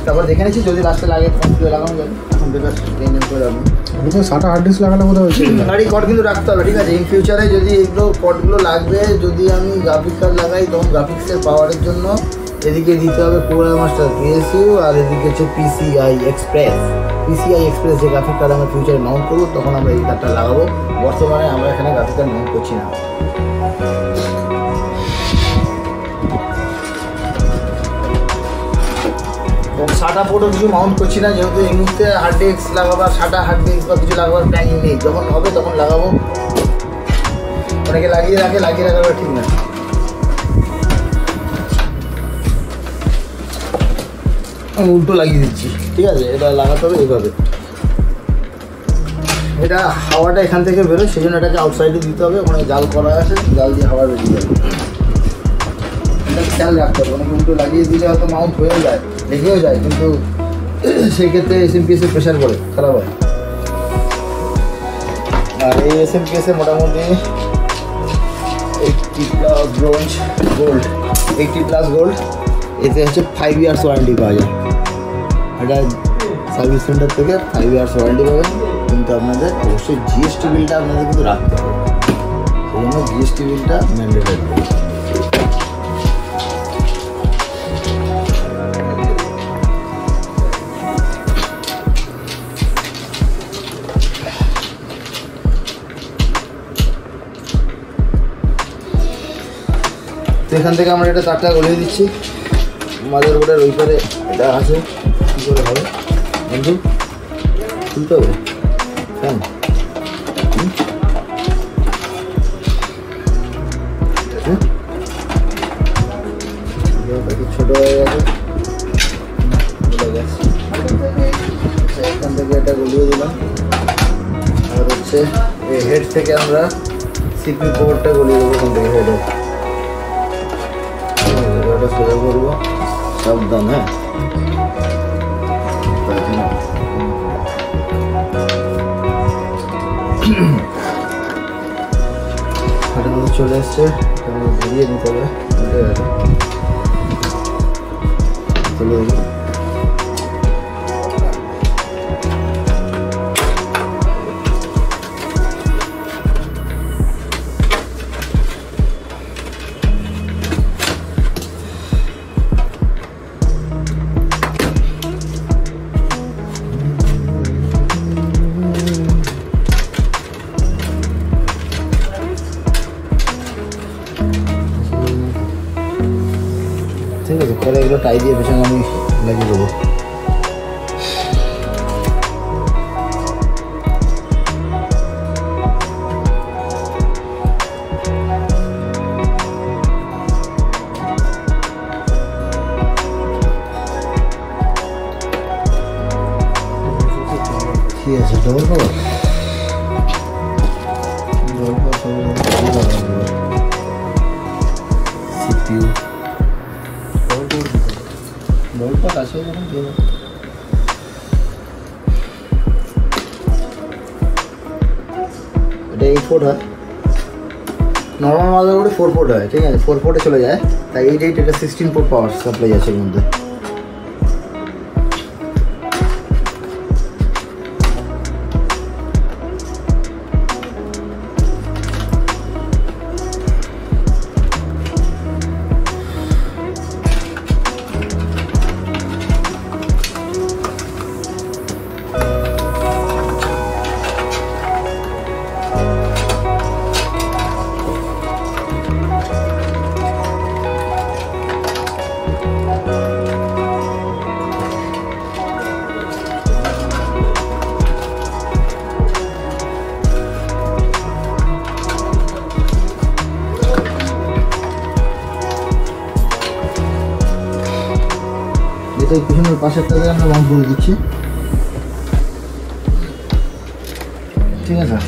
তারপর দেখে নিচ্ছি যদি লাস্টে লাগে তখন তুলে লাগানো যাবে, এখন বেকার টেনশন করে যাবে। আমি তো SATA হার্ড ডিস্ক লাগালে বোধ হয়েছে। গাড়ি কট কিন্তু রাখতে হবে, ঠিক আছে? ইন ফিউচারে যদি এগুলো কটগুলো লাগবে, যদি আমি গ্রাফিক কার্ড লাগাই তখন গ্রাফিক্সের পাওয়ারের জন্য এদিকে দিতে হবে কোরা মাস্টার PSU, আর এদিকে হচ্ছে PCI এক্সপ্রেস যে গ্রাফিক কার্ড আমরা ফিউচারে মাউন্ট করবো, তখন আমরা এই কার্ডটা লাগাবো। বর্তমানে আমরা এখানে গ্রাফিক কার্ড মাউন্ট করছি না। SATA পোর্টও কিছু মাউন্ট করছি না, যেহেতু এই মুহূর্তে হার্ড ডিস্ক লাগাবার, SATA হার্ড ডিস্ক বা কিছু লাগাবার প্ল্যানিং নেই। যখন হবে তখন লাগাবো। অনেকে লাগিয়ে রাখার ঠিক না। আমি উল্টো লাগিয়ে দিচ্ছি, ঠিক আছে? এটা লাগাতে হবে এইভাবে, এটা হাওয়াটা এখান থেকে বেরোয়, সেই জন্য এটাকে আউটসাইডে দিতে হবে। ওখানে জাল করা আছে, জাল দিয়ে হাওয়া বেরিয়ে যাবে। এটা খেয়াল রাখতে হবে। অনেকে উল্টো লাগিয়ে দিলে হয়তো মাউন্ট হয়েও যায়, লেগেও যায়, কিন্তু সেই ক্ষেত্রে SMPS এর প্রেশার পড়ে, খারাপ হয়। আর এই SMPS এর মোটামুটি 80+ গোল্ড, এতে হচ্ছে 5 ইয়ার্স ওয়ারেন্টি পাওয়া যায়। এটা সার্ভিস সেন্টার থেকে 5 ইয়ার্স ওয়ারেন্টি পাবেন, কিন্তু আপনাদের অবশ্যই GST বিলটা আপনাদের কিন্তু রাখতে হবে। সেই জন্য GST বিলটা ম্যান্ডেটরি। তো এখান থেকে আমরা এটা তারটা গলিয়ে দিচ্ছি। মাদার বোর্ডের ওই পারে এটা আছে, কী করে হবে বন্ধু? খুলতে হবে কেন? ছোটো হয়ে গেছে, এখান থেকে এটা গলিয়ে দিলাম। আর হচ্ছে এই হেড থেকে আমরা CPU পোর্টটা গলিয়ে দেবো এখান থেকে, হেডে এটা সোজা করবো, সাবধান। হ্যাঁ, হাটের মধ্যে চলে এসছে, ঘুরিয়ে নিতে হবে। চলে যাবো। ঠিক আছে, পরে এগুলো টাই দিয়ে পেছনে আমি লাগিয়ে দেবো। ঠিক আছে, ডবল কভার CPU বলপাট আছে, যখন দিয়ে দেবো। এটা 8 পোর্ট হয়, নর্মাল মাদারবোর্ডে 4 পোর্ট হয়, ঠিক আছে? 4 পোর্টে চলে যায়, তাই 8 এটা 16 পোর্ট পাওয়ার সাপ্লাই আছে এর মধ্যে। এটা পিছনের পাশের থেকে আমরা রং করে দিচ্ছি, ঠিক আছে?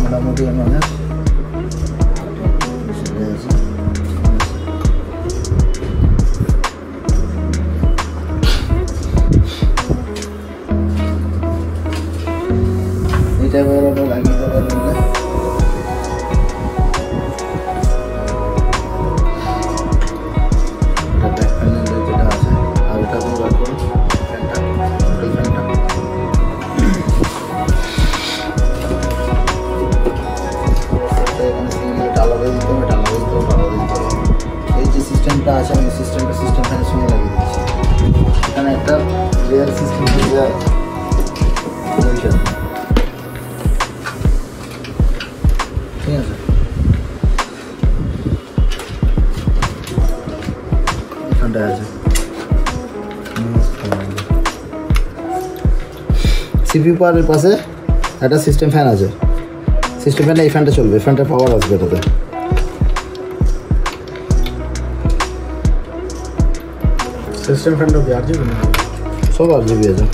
মোটামুটি আমাদের এটা আমরা লাগিয়ে দেওয়ার জন্য ব্যাক প্যানেল সিস্টেমটা আছে, আমি সিস্টেমটা সিস্টেম ফ্যানের সঙ্গে লাগিয়ে দিচ্ছি। এখানে একটা রিয়েল সিস্টেম দেওয়া আছে, ঠিক আছে। এখানটায় আছে সিপিইউ পাওয়ারের পাশে একটা সিস্টেম ফ্যান আছে। সিস্টেম ফ্যানে এই ফ্যানটা চলবে, এই ফ্যানটা পাওয়ার আসবে এটাতে। সিস্টেম ফ্যানটা কি RGB না? সব RGB আছে।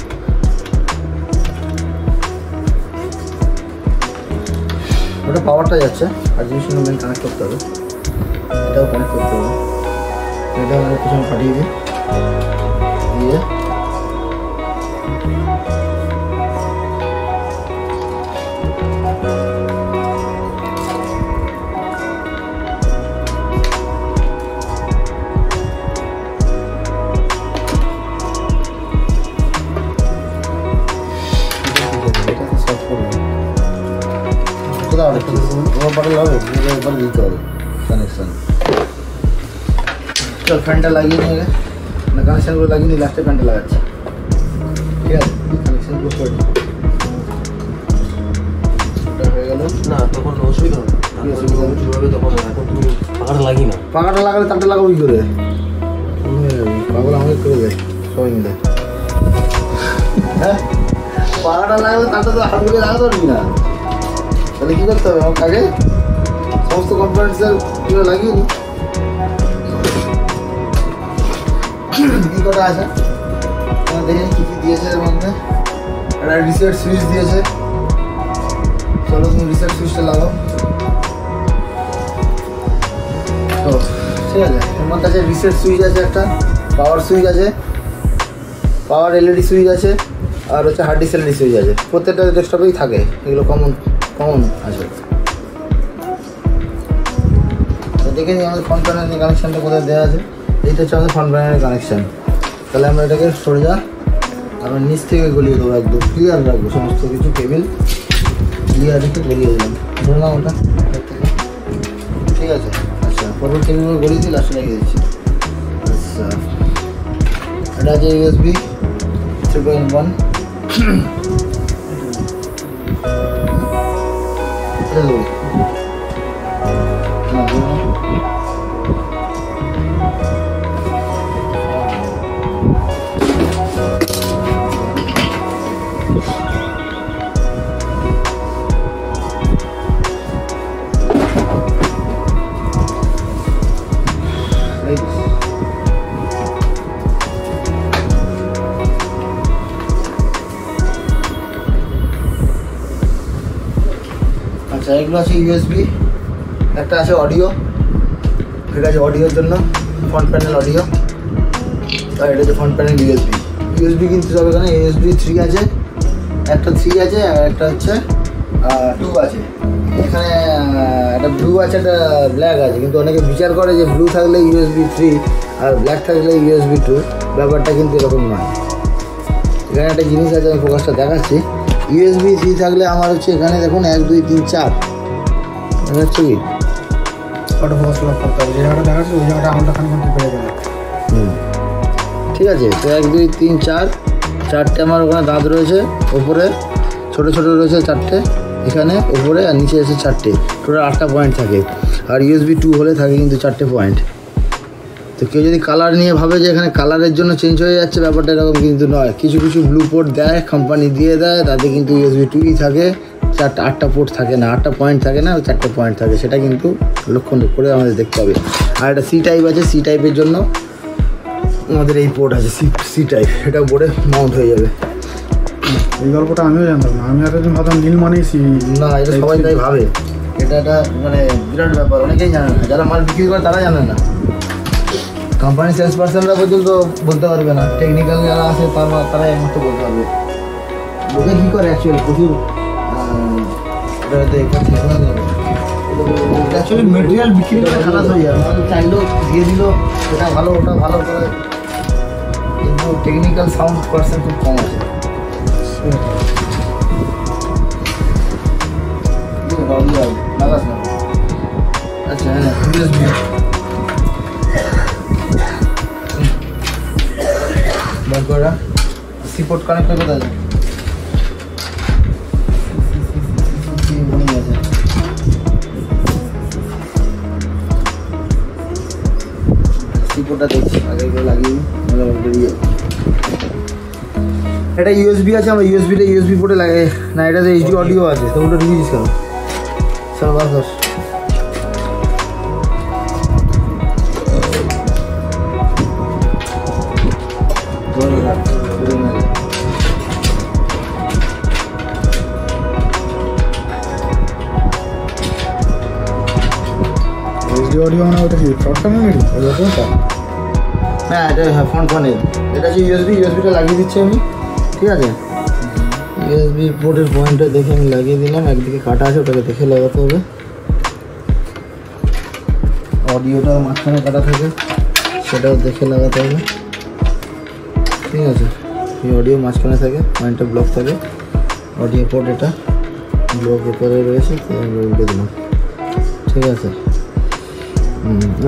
ওটা পাওয়ারটা যাচ্ছে, RGB সঙ্গে মেন কানেক্ট করতে হবে, এটাও কানেক্ট করতে হবে। এটা আমরা পিছনে পাঠিয়ে দিই, দিয়ে দিতে হবে কানেকশন। চল ফ্যানটা লাগিয়ে নিয়ে গেলে না, কানেকশানগুলো লাগিয়ে নিয়ে লাস্টে ফ্যানটা লাগাচ্ছে, ঠিক আছে। কানেকশানগুলো করে নিই, ওটা হয়ে গেল না তখন অসুবিধা হবে, হবে তখন। এখন তুমি পাখাটা লাগিয়ে না, পাখাটা লাগালে তারটা লাগাবো কি করে? পাগল আমাকে করে দেয় সবাই মিলে। হ্যাঁ, পাখাটা লাগালে তারটা তো হাত করে লাগাতে পারবি না, তাহলে কী করতে হবে? আমাকে আগে সমস্ত কম্পোনেন্টসের লাগিয়ে নিই। কী কটা আছে দেখে কী কী দিয়েছে এর মধ্যে। একটা রিসেট সুইচ দিয়েছে, চলো তুমি রিসেট সুইচটা লাগাও। তো ঠিক আছে, আমার কাছে রিসেট সুইচ আছে, একটা পাওয়ার সুইচ আছে, পাওয়ার LED সুইচ আছে, আর হচ্ছে হার্ড ডিস্ক LED সুইচ আছে। প্রত্যেকটা ডেস্কটপেই থাকে, এগুলো কমন আছে। দেখে নিই আমাদের ফ্রন্ট প্যানেলের কানেকশানটা কোথায় দেওয়া আছে। এইটা হচ্ছে আমাদের ফ্রন্ট প্যানেলের কানেকশান। তাহলে আমরা এটাকে সোজা আমরা নিচ থেকে গলিয়ে দেবো, একদম ক্লিয়ার রাখবো সমস্ত কিছু, কেবিল ক্লিয়ার রেখে গলিয়ে দিলাম, ধরলাম ওটা থেকে, ঠিক আছে। আচ্ছা, পরপর কেবিলগুলো গলিয়ে দিই, লাস্টে লাগিয়ে দিচ্ছি। আচ্ছা, এটা আছে USB 3.1, এটা দেবো আচ্ছা, এগুলো আছে USB, একটা আছে অডিও, ঠিক আছে, অডিওর জন্য ফ্রন্ট প্যানেল অডিও, আর এটা হচ্ছে ফ্রন্ট প্যানেল USB কিন্তু সব এখানে USB 3 আছে, একটা 3 আছে আর একটা হচ্ছে 2 আছে। এখানে একটা ব্লু আছে, একটা ব্ল্যাক আছে, কিন্তু অনেকে বিচার করে যে ব্লু থাকলে USB 3 আর ব্ল্যাক থাকলে USB 2, ব্যাপারটা কিন্তু এরকম নয়। এখানে একটা জিনিস আছে, আমি ফোকাসটা দেখাচ্ছি। USB 3 থাকলে আমার হচ্ছে এখানে দেখুন 1 2 3 4 হচ্ছে কি ফটো ফোকাস করতে হবে, যে জায়গাটা দেখাচ্ছে ওই জায়গাটা আঙুলটা খানিক পেয়ে যাবে। ঠিক আছে, তো 1 2 3 4 চারটে আমার ওখানে দাঁত রয়েছে, ওপরে ছোটো ছোটো রয়েছে চারটে, এখানে ওপরে আর নিচে এসে চারটে, টোটাল 8টা পয়েন্ট থাকে। আর USB 2 হলে থাকে কিন্তু 4টে পয়েন্ট। তো কেউ যদি কালার নিয়ে ভাবে যে এখানে কালারের জন্য চেঞ্জ হয়ে যাচ্ছে, ব্যাপারটা এরকম কিন্তু নয়। কিছু কিছু ব্লু পোর্ট দেয়, কোম্পানি দিয়ে দেয়, তাতে কিন্তু USB 2ই থাকে, 8টা পোর্ট থাকে না, 8টা পয়েন্ট থাকে না, 4টে পয়েন্ট থাকে। সেটা কিন্তু লক্ষ্য করে আমাদের দেখতে হবে। আর একটা C টাইপ আছে, C টাইপের জন্য আমাদের এই পোর্ট আছে, সি টাইপ, এটা বোর্ডে মাউন্ট হয়ে যাবে। এই গল্পটা আমিও জানতাম না, আমি এতদিন ভাবতাম নীল মানেই সি। না, এটা সবাই তাই ভাবে, এটা একটা মানে বিরাট ব্যাপার, অনেকেই জানে না, যারা মাল বিক্রি করে তারা জানে না, কোম্পানি সেলস পার্সনরা পর্যন্ত বলতে পারবে না, টেকনিক্যাল যারা আছে তারাই একমাত্র বলতে পারবে। লোকে কী করে অ্যাকচুয়ালি প্রচুর অ্যাকচুয়ালি মেটেরিয়াল বিক্রি করে খালাস হয়ে যায়, আমাদের চাইলেও দিয়ে দিল এটা ভালো ওটা ভালো করে, কিন্তু টেকনিক্যাল সাউন্ড পার্সেন্ট খুব কম আছে। লাগাস না। আচ্ছা, হ্যাঁ, USB সি পোর্ট কানেক্টর কোথায় আছে? মনে আছে সি পোর্টটা দেখছি আগে করে লাগিয়ে বেরিয়ে এটা ইউএসবি আছে আমরা ইউএসবি পোর্টে লাগে না এটাতে এইচডি অডিও আছে তো ওটা ঢুকিয়েছিস কেন চল বাস বাস এইচডি অডিও মানে ওটা কি ফ্রন্টটা মেমরি ওটা? হ্যাঁ এটা ফোন ফোনের এটা হচ্ছে ইউএসবিটা লাগিয়ে দিচ্ছি আমি ঠিক আছে ইউএসবি পোর্টের পয়েন্টটা দেখে আমি লাগিয়ে দিলাম একদিকে কাটা আছে ওটাকে দেখে লাগাতে হবে অডিওটা মাঝখানে কাটা থাকে সেটাও দেখে লাগাতে হবে ঠিক আছে এই অডিও মাঝখানে থাকে পয়েন্টটা ব্লক থাকে অডিও পোর্ট এটা ব্লক এপারে রয়েছে আমি উল্টে দিলাম ঠিক আছে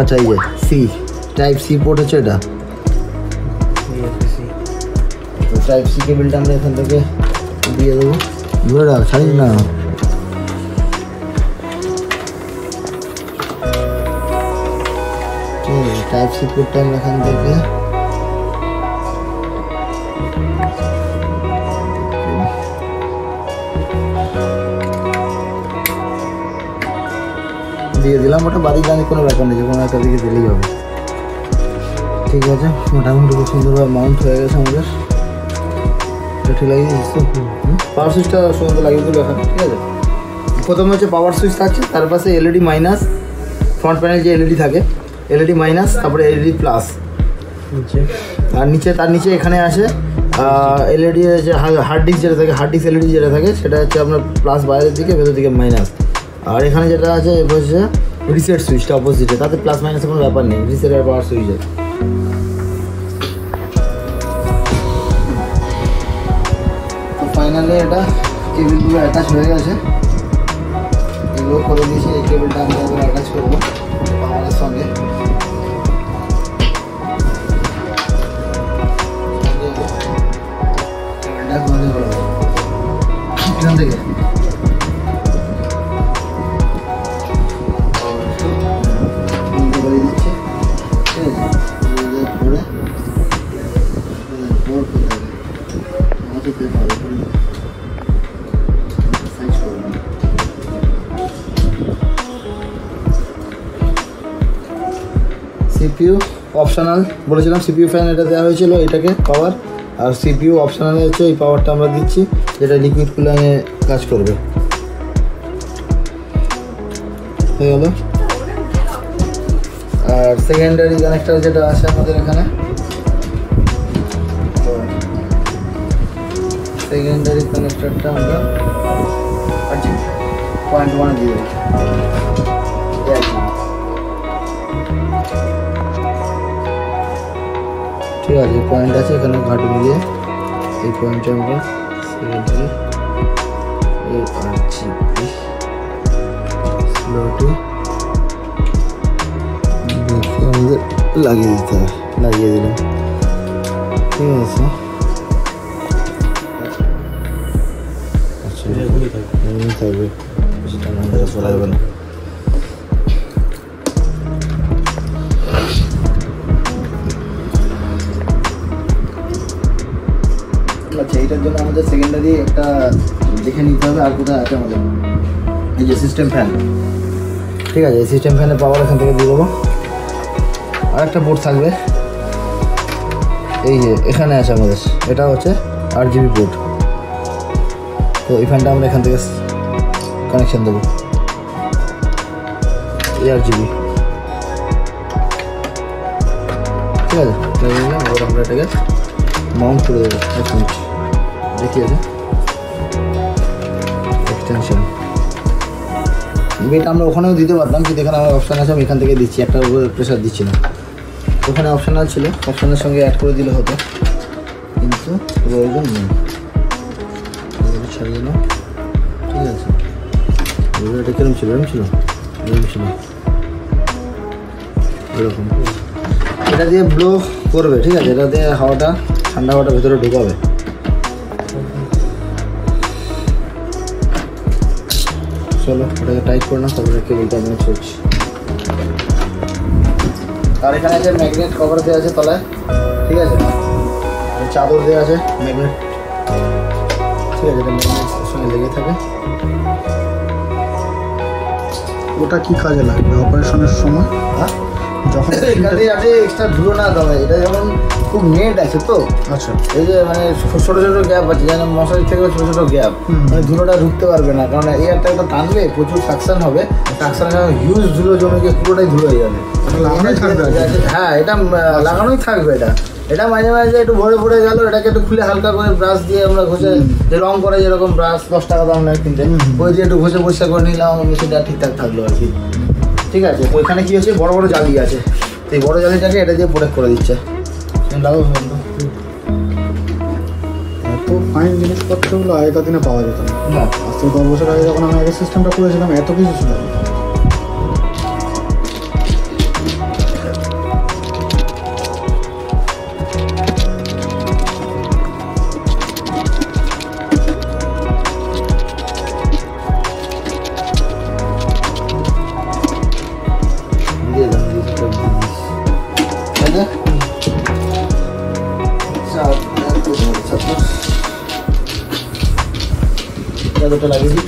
আচ্ছা এই যে সি টাইপ সি পোর্ট হচ্ছে এটা টাইপ সি কেবলটা আমরা এখান থেকে দিয়ে দেবো ধরে রাখ ছাড়িস না ঠিক আছে টাইপ সি পোর্টটা আমরা এখান থেকে দিয়ে দিলাম ওটা বাড়ি জানি কোনো ব্যাপার নেই যে কোনো একটা দিকে দিলেই হবে ঠিক আছে মোটামুটি খুব সুন্দরভাবে মাউন্ট হয়ে গেছে আমাদের ঠিক লাগিয়ে দিচ্ছি তো পাওয়ার সুইচটা সুন্দর লাগিয়ে দিল এখানে ঠিক আছে প্রথমে হচ্ছে পাওয়ার সুইচ থাকছে তার পাশে এলইডি মাইনাস ফ্রন্ট প্যানেল যে এলইডি থাকে এলইডি মাইনাস তারপরে এলইডি প্লাস আর তার নিচে এখানে আসে এলইডি যে হার্ড ডিস্ক যেটা থাকে হার্ড ডিস্ক এলইডি যেটা থাকে সেটা হচ্ছে আপনার প্লাস বাইরের দিকে ভেতর দিকে মাইনাস আর এখানে যেটা আছে হচ্ছে রিসেট সুইচটা অপোজিটে তাতে প্লাস মাইনাসের কোনো ব্যাপার নেই রিসেট আর পাওয়ার সুইচে তো ফাইনালি এটা কেবলগুলো অ্যাটাচ হয়ে গেছে এগুলো করে দিয়েছি এই কেবলটা আমরা এবার অ্যাটাচ করবো পাওয়ারের সঙ্গে কেবলটা বন্ধ করবো এখান থেকে সিপিইউ অপশনাল বলেছিলাম সিপিইউ ফ্যান এটা দেওয়া হয়েছিল এটাকে পাওয়ার আর সিপিইউ অপশনাল হচ্ছে এই পাওয়ারটা আমরা দিচ্ছি যেটা লিকুইড কুলিংয়ে কাজ করবে হয়ে গেল আর সেকেন্ডারি কানেক্টর যেটা আছে আমাদের এখানে সেকেন্ডারি কানেক্টরটা আমরা 0.1 দিয়ে দেবো ঠিক আছে পয়েন্ট আছে এখানে ঘাট মিলিয়ে এই পয়েন্টে আমরা সেকেন্ডারি স্লোটি আমাদের লাগিয়ে দিতে হবে লাগিয়ে দিলাম ঠিক আছে আচ্ছা এমনি থাকবে সেটা আমাদের করা যাবে না আচ্ছা এইটার জন্য আমাদের সেকেন্ডারি একটা দেখে নিতে হবে আর কোথায় আছে আমাদের এই যে সিস্টেম ফ্যান ঠিক আছে এই সিস্টেম ফ্যানের পাওয়ার এখান থেকে দিয়ে দেবো আর একটা পোর্ট থাকবে এই যে এখানে আছে আমাদের এটা হচ্ছে 8GB পোর্ট তো এই ফ্যানটা আমরা এখান থেকে কানেকশন দেবো 8GB ঠিক আছে লাগিয়ে নিলাম এবার আমরা এটাকে মাউন্ট করে দেবো 1 মিনিট দেখি আছে এক্সটেনশন এটা আমরা ওখানেও দিতে পারতাম কিন্তু এখানে আমার অপশান আছে আমি এখান থেকে দিচ্ছি একটা উপরে প্রেশার দিচ্ছি না ওখানে অপশানাল ছিল অপশানের সঙ্গে অ্যাড করে দিলে হতো কিন্তু প্রয়োজন নেই ছাড়িয়ে নাও ঠিক আছে এটা কিরম ছিল এরকম ছিল এরকম এটা দিয়ে ব্লো করবে ঠিক আছে এটা দিয়ে হাওয়াটা ঠান্ডা হাওয়াটা ভেতরে ঢুকাবে চলো ওটাকে টাইট করে না, তারপরে কেবলটা ম্যাচ করছি। আর এখানে যে ম্যাগনেট কভার দেওয়া আছে তলায়, ঠিক আছে, চাদর দেওয়া আছে ম্যাগনেট, ঠিক আছে, এটা ম্যাগনেটের সঙ্গে লেগে থাকে। ওটা কি কাজে লাগবে অপারেশনের সময়? হ্যাঁ, যখন এখানে যাতে এক্সট্রা ধুলো না দেওয়া হয়, এটা যেমন খুব নেট আছে তো, আচ্ছা, এই যে মানে ছোটো ছোটো গ্যাপ আছে, যেন মশারি থেকে ছোটো ছোটো গ্যাপ, মানে ধুলোটা ঢুকতে পারবে না, কারণ এয়ারটা একটা টানবে, প্রচুর সাকশন হবে, সাকশন হিউজ ধুলো জমে গিয়ে পুরোটাই ধুলো হয়ে যাবে। ওটা লাগানোই থাকবে? হ্যাঁ, এটা লাগানোই থাকবে। এটা মাঝে মাঝে একটু ভরে ভরে গেল, এটাকে একটু খুলে হালকা করে ব্রাশ দিয়ে আমরা ঘষে, যে রং করে যেরকম ব্রাশ 10 টাকা দাম নেয় কিনতে, ওই দিয়ে একটু ঘষে পরিষ্কার করে নিলাম, সেটা ঠিকঠাক থাকলো আর কি। ঠিক আছে, ওইখানে কি হচ্ছে, বড় বড় জালি আছে, এই বড় জালিটাকে এটা দিয়ে প্রোটেক্ট করে দিচ্ছে। লাগাও বন্ধু। এত ফাইন জিনিসপত্রগুলো আগেকার দিনে পাওয়া যেত না। না, আজ থেকে 10 বছর আগে যখন আমি আগে সিস্টেমটা করেছিলাম এত কিছু ছিল না। দিয়ে দাও, দিয়ে দাও, দিয়ে দিস। তাই না? এটা দুটো লাগিয়ে দিই।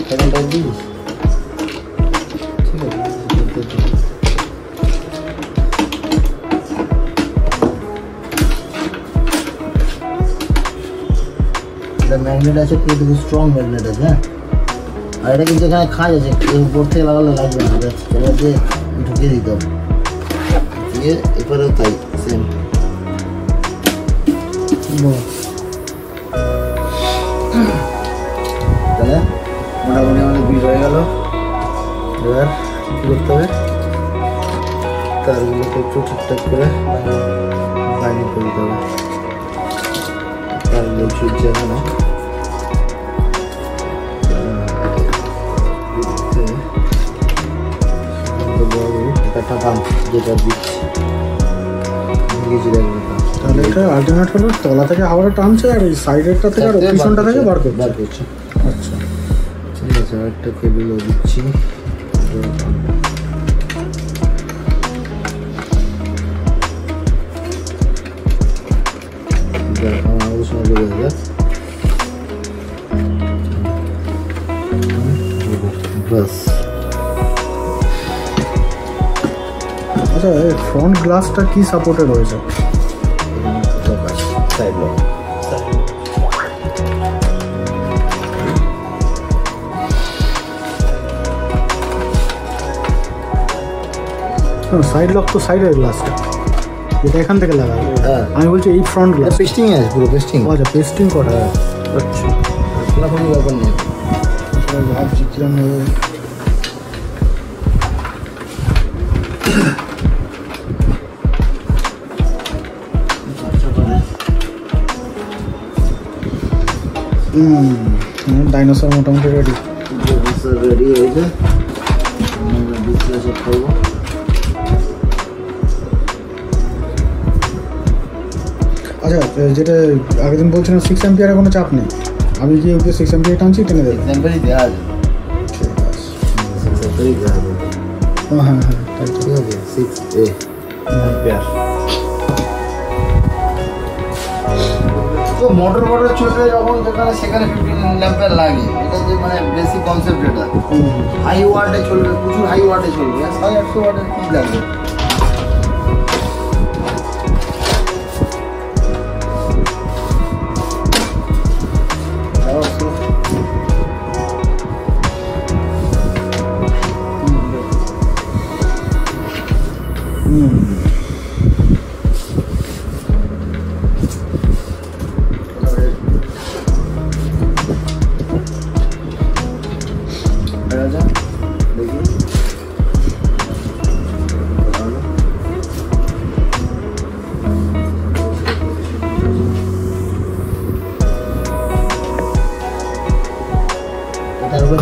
Second time this. ঠিক আছে, এটা ম্যাগনেট আছে, কিন্তু স্ট্রং ম্যাগনেট আছে। হ্যাঁ, আর এটা কিন্তু এখানে খাঁজ আছে, উপর থেকে লাগালে লাগবে না, এবার দিয়ে ঢুকিয়ে দিতে হবে, দিয়ে এবারেও তাই সেম। তাহলে মোটামুটি আমাদের বিল হয়ে গেল। এবার কী করতে হবে, তারগুলোকে একটু ঠিকঠাক করে বাইন্ডিং করে দিতে হবে। তারগুলো ঝুলছে এখানে, একটা পাম্প যেটা দিচ্ছি, তাহলে এটা আল্টারনেট হলো তলা থেকে হাওয়াটা টানছে আর এই সাইডেরটা থেকে আর পিছনটা থেকে বার করছে। আচ্ছা, ঠিক আছে, আরেকটা কেবলও দিচ্ছি। আমাদের সঙ্গে লেগে যাবে, বাস। আচ্ছা, এই ফ্রন্ট গ্লাসটা কি সাপোর্টে রয়েছে? সাইড লক, সাইড লক তো সাইডের গ্লাসটা, এটা এখান থেকে লাগাবে। হ্যাঁ, আমি বলছি এই ফ্রন্ট গ্লাস পেস্টিং আছে, পুরো পেস্টিং। আচ্ছা, পেস্টিং করা। আচ্ছা, কোনো ব্যাপার নেই। ভাবছি কিরম হবে। ডাইনোসর মোটামুটি রেডি। রেডি হয়েছে, আমরা ডিসপ্লে সেট করবো। আচ্ছা, যেটা আগের দিন বলছিলাম 6 অ্যাম্পিয়ারের কোনো চাপ নেই, আমি গিয়ে ওকে 6 অ্যাম্পিয়ার টানছি, টেনে দেবে। এক্সাম্পলই দেওয়া আছে, ঠিক আছে। এক্সাম্পলই দেওয়া আছে। হ্যাঁ হ্যাঁ, তাই তো। ঠিক আছে, 6A অ্যাম্পিয়ার। তো মোটর চলবে যখন যেখানে সেখানে 15 অ্যাম্পিয়ার লাগে, এটা যে মানে বেসিক কনসেপ্ট। এটা হাই ওয়াটে চলবে, প্রচুর হাই ওয়াটে চলবে, 800 ওয়াটের কি লাগবে।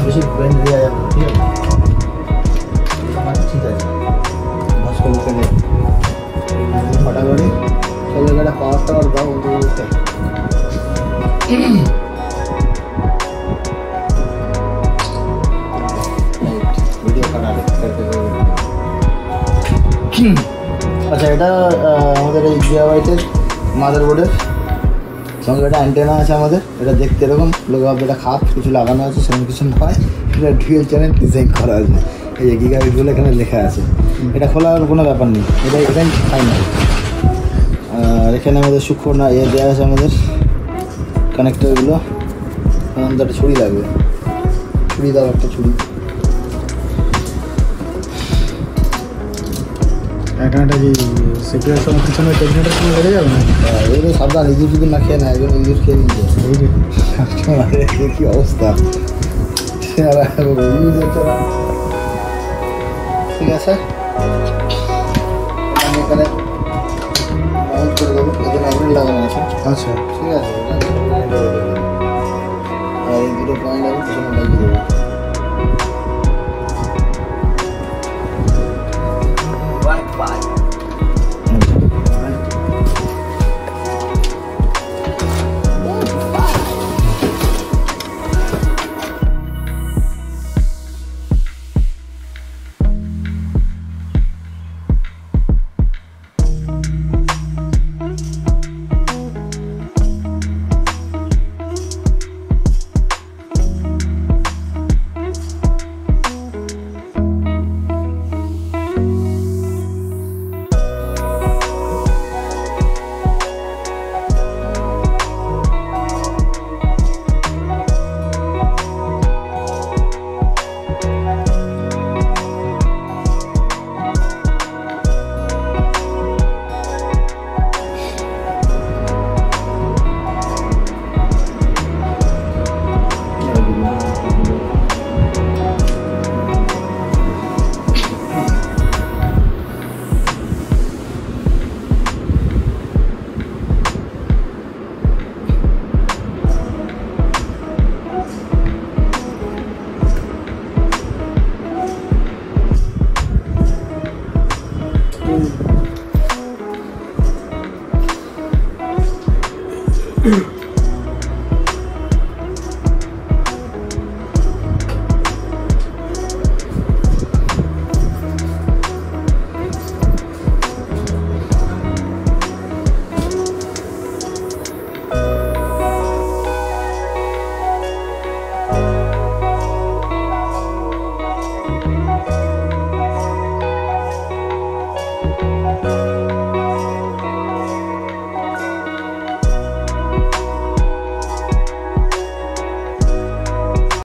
বেশি ব্যান্ড দেওয়া যাবে না, ঠিক আছে? ঠিক আছে, ভাস্কর মুখে নেই, ফাটাগাড়ি তাহলে একটা পাওয়ার টাওয়ার দাও বলতে ভিডিও কাটার আচ্ছা এটা আমাদের এই গিয়াবাইটের মাদারবোর্ডের সঙ্গে একটা অ্যান্টেনা আছে আমাদের। এটা দেখতে এরকম লোক ভাবছে এটা খাপ কিছু লাগানো আছে, সেরকম কিছু নয়, এটা ডুয়েল চ্যানেল ডিজাইন করা আছে। এই যে গিগাবাইটগুলো এখানে লেখা আছে, এটা খোলার কোনো ব্যাপার নেই, এটাই ফাইনাল। আর এখানে আমাদের সূক্ষ্ম না দেওয়া আছে আমাদের কানেক্টারগুলো। আমাদের একটা ছুরি লাগবে, ছুরি দাও একটা ছুরি। একটা কি সিপিআর সময় পিছনে টেকনিকের সময় লেগে যাবে না? এগুলো সাবধান, ইঁদুর যদি না খেয়ে না, একজন ইঁদুর খেয়ে নিয়ে যায়। এই যে কি অবস্থা, ঠিক আছে আমি এখানে মাউন্ট করে দেবো, এখানে ম্যাগনেট লাগানো আছে। আচ্ছা ঠিক আছে, আর এই দুটো পয়েন্ট আমি পিছনে লাগিয়ে দেবো। Bye.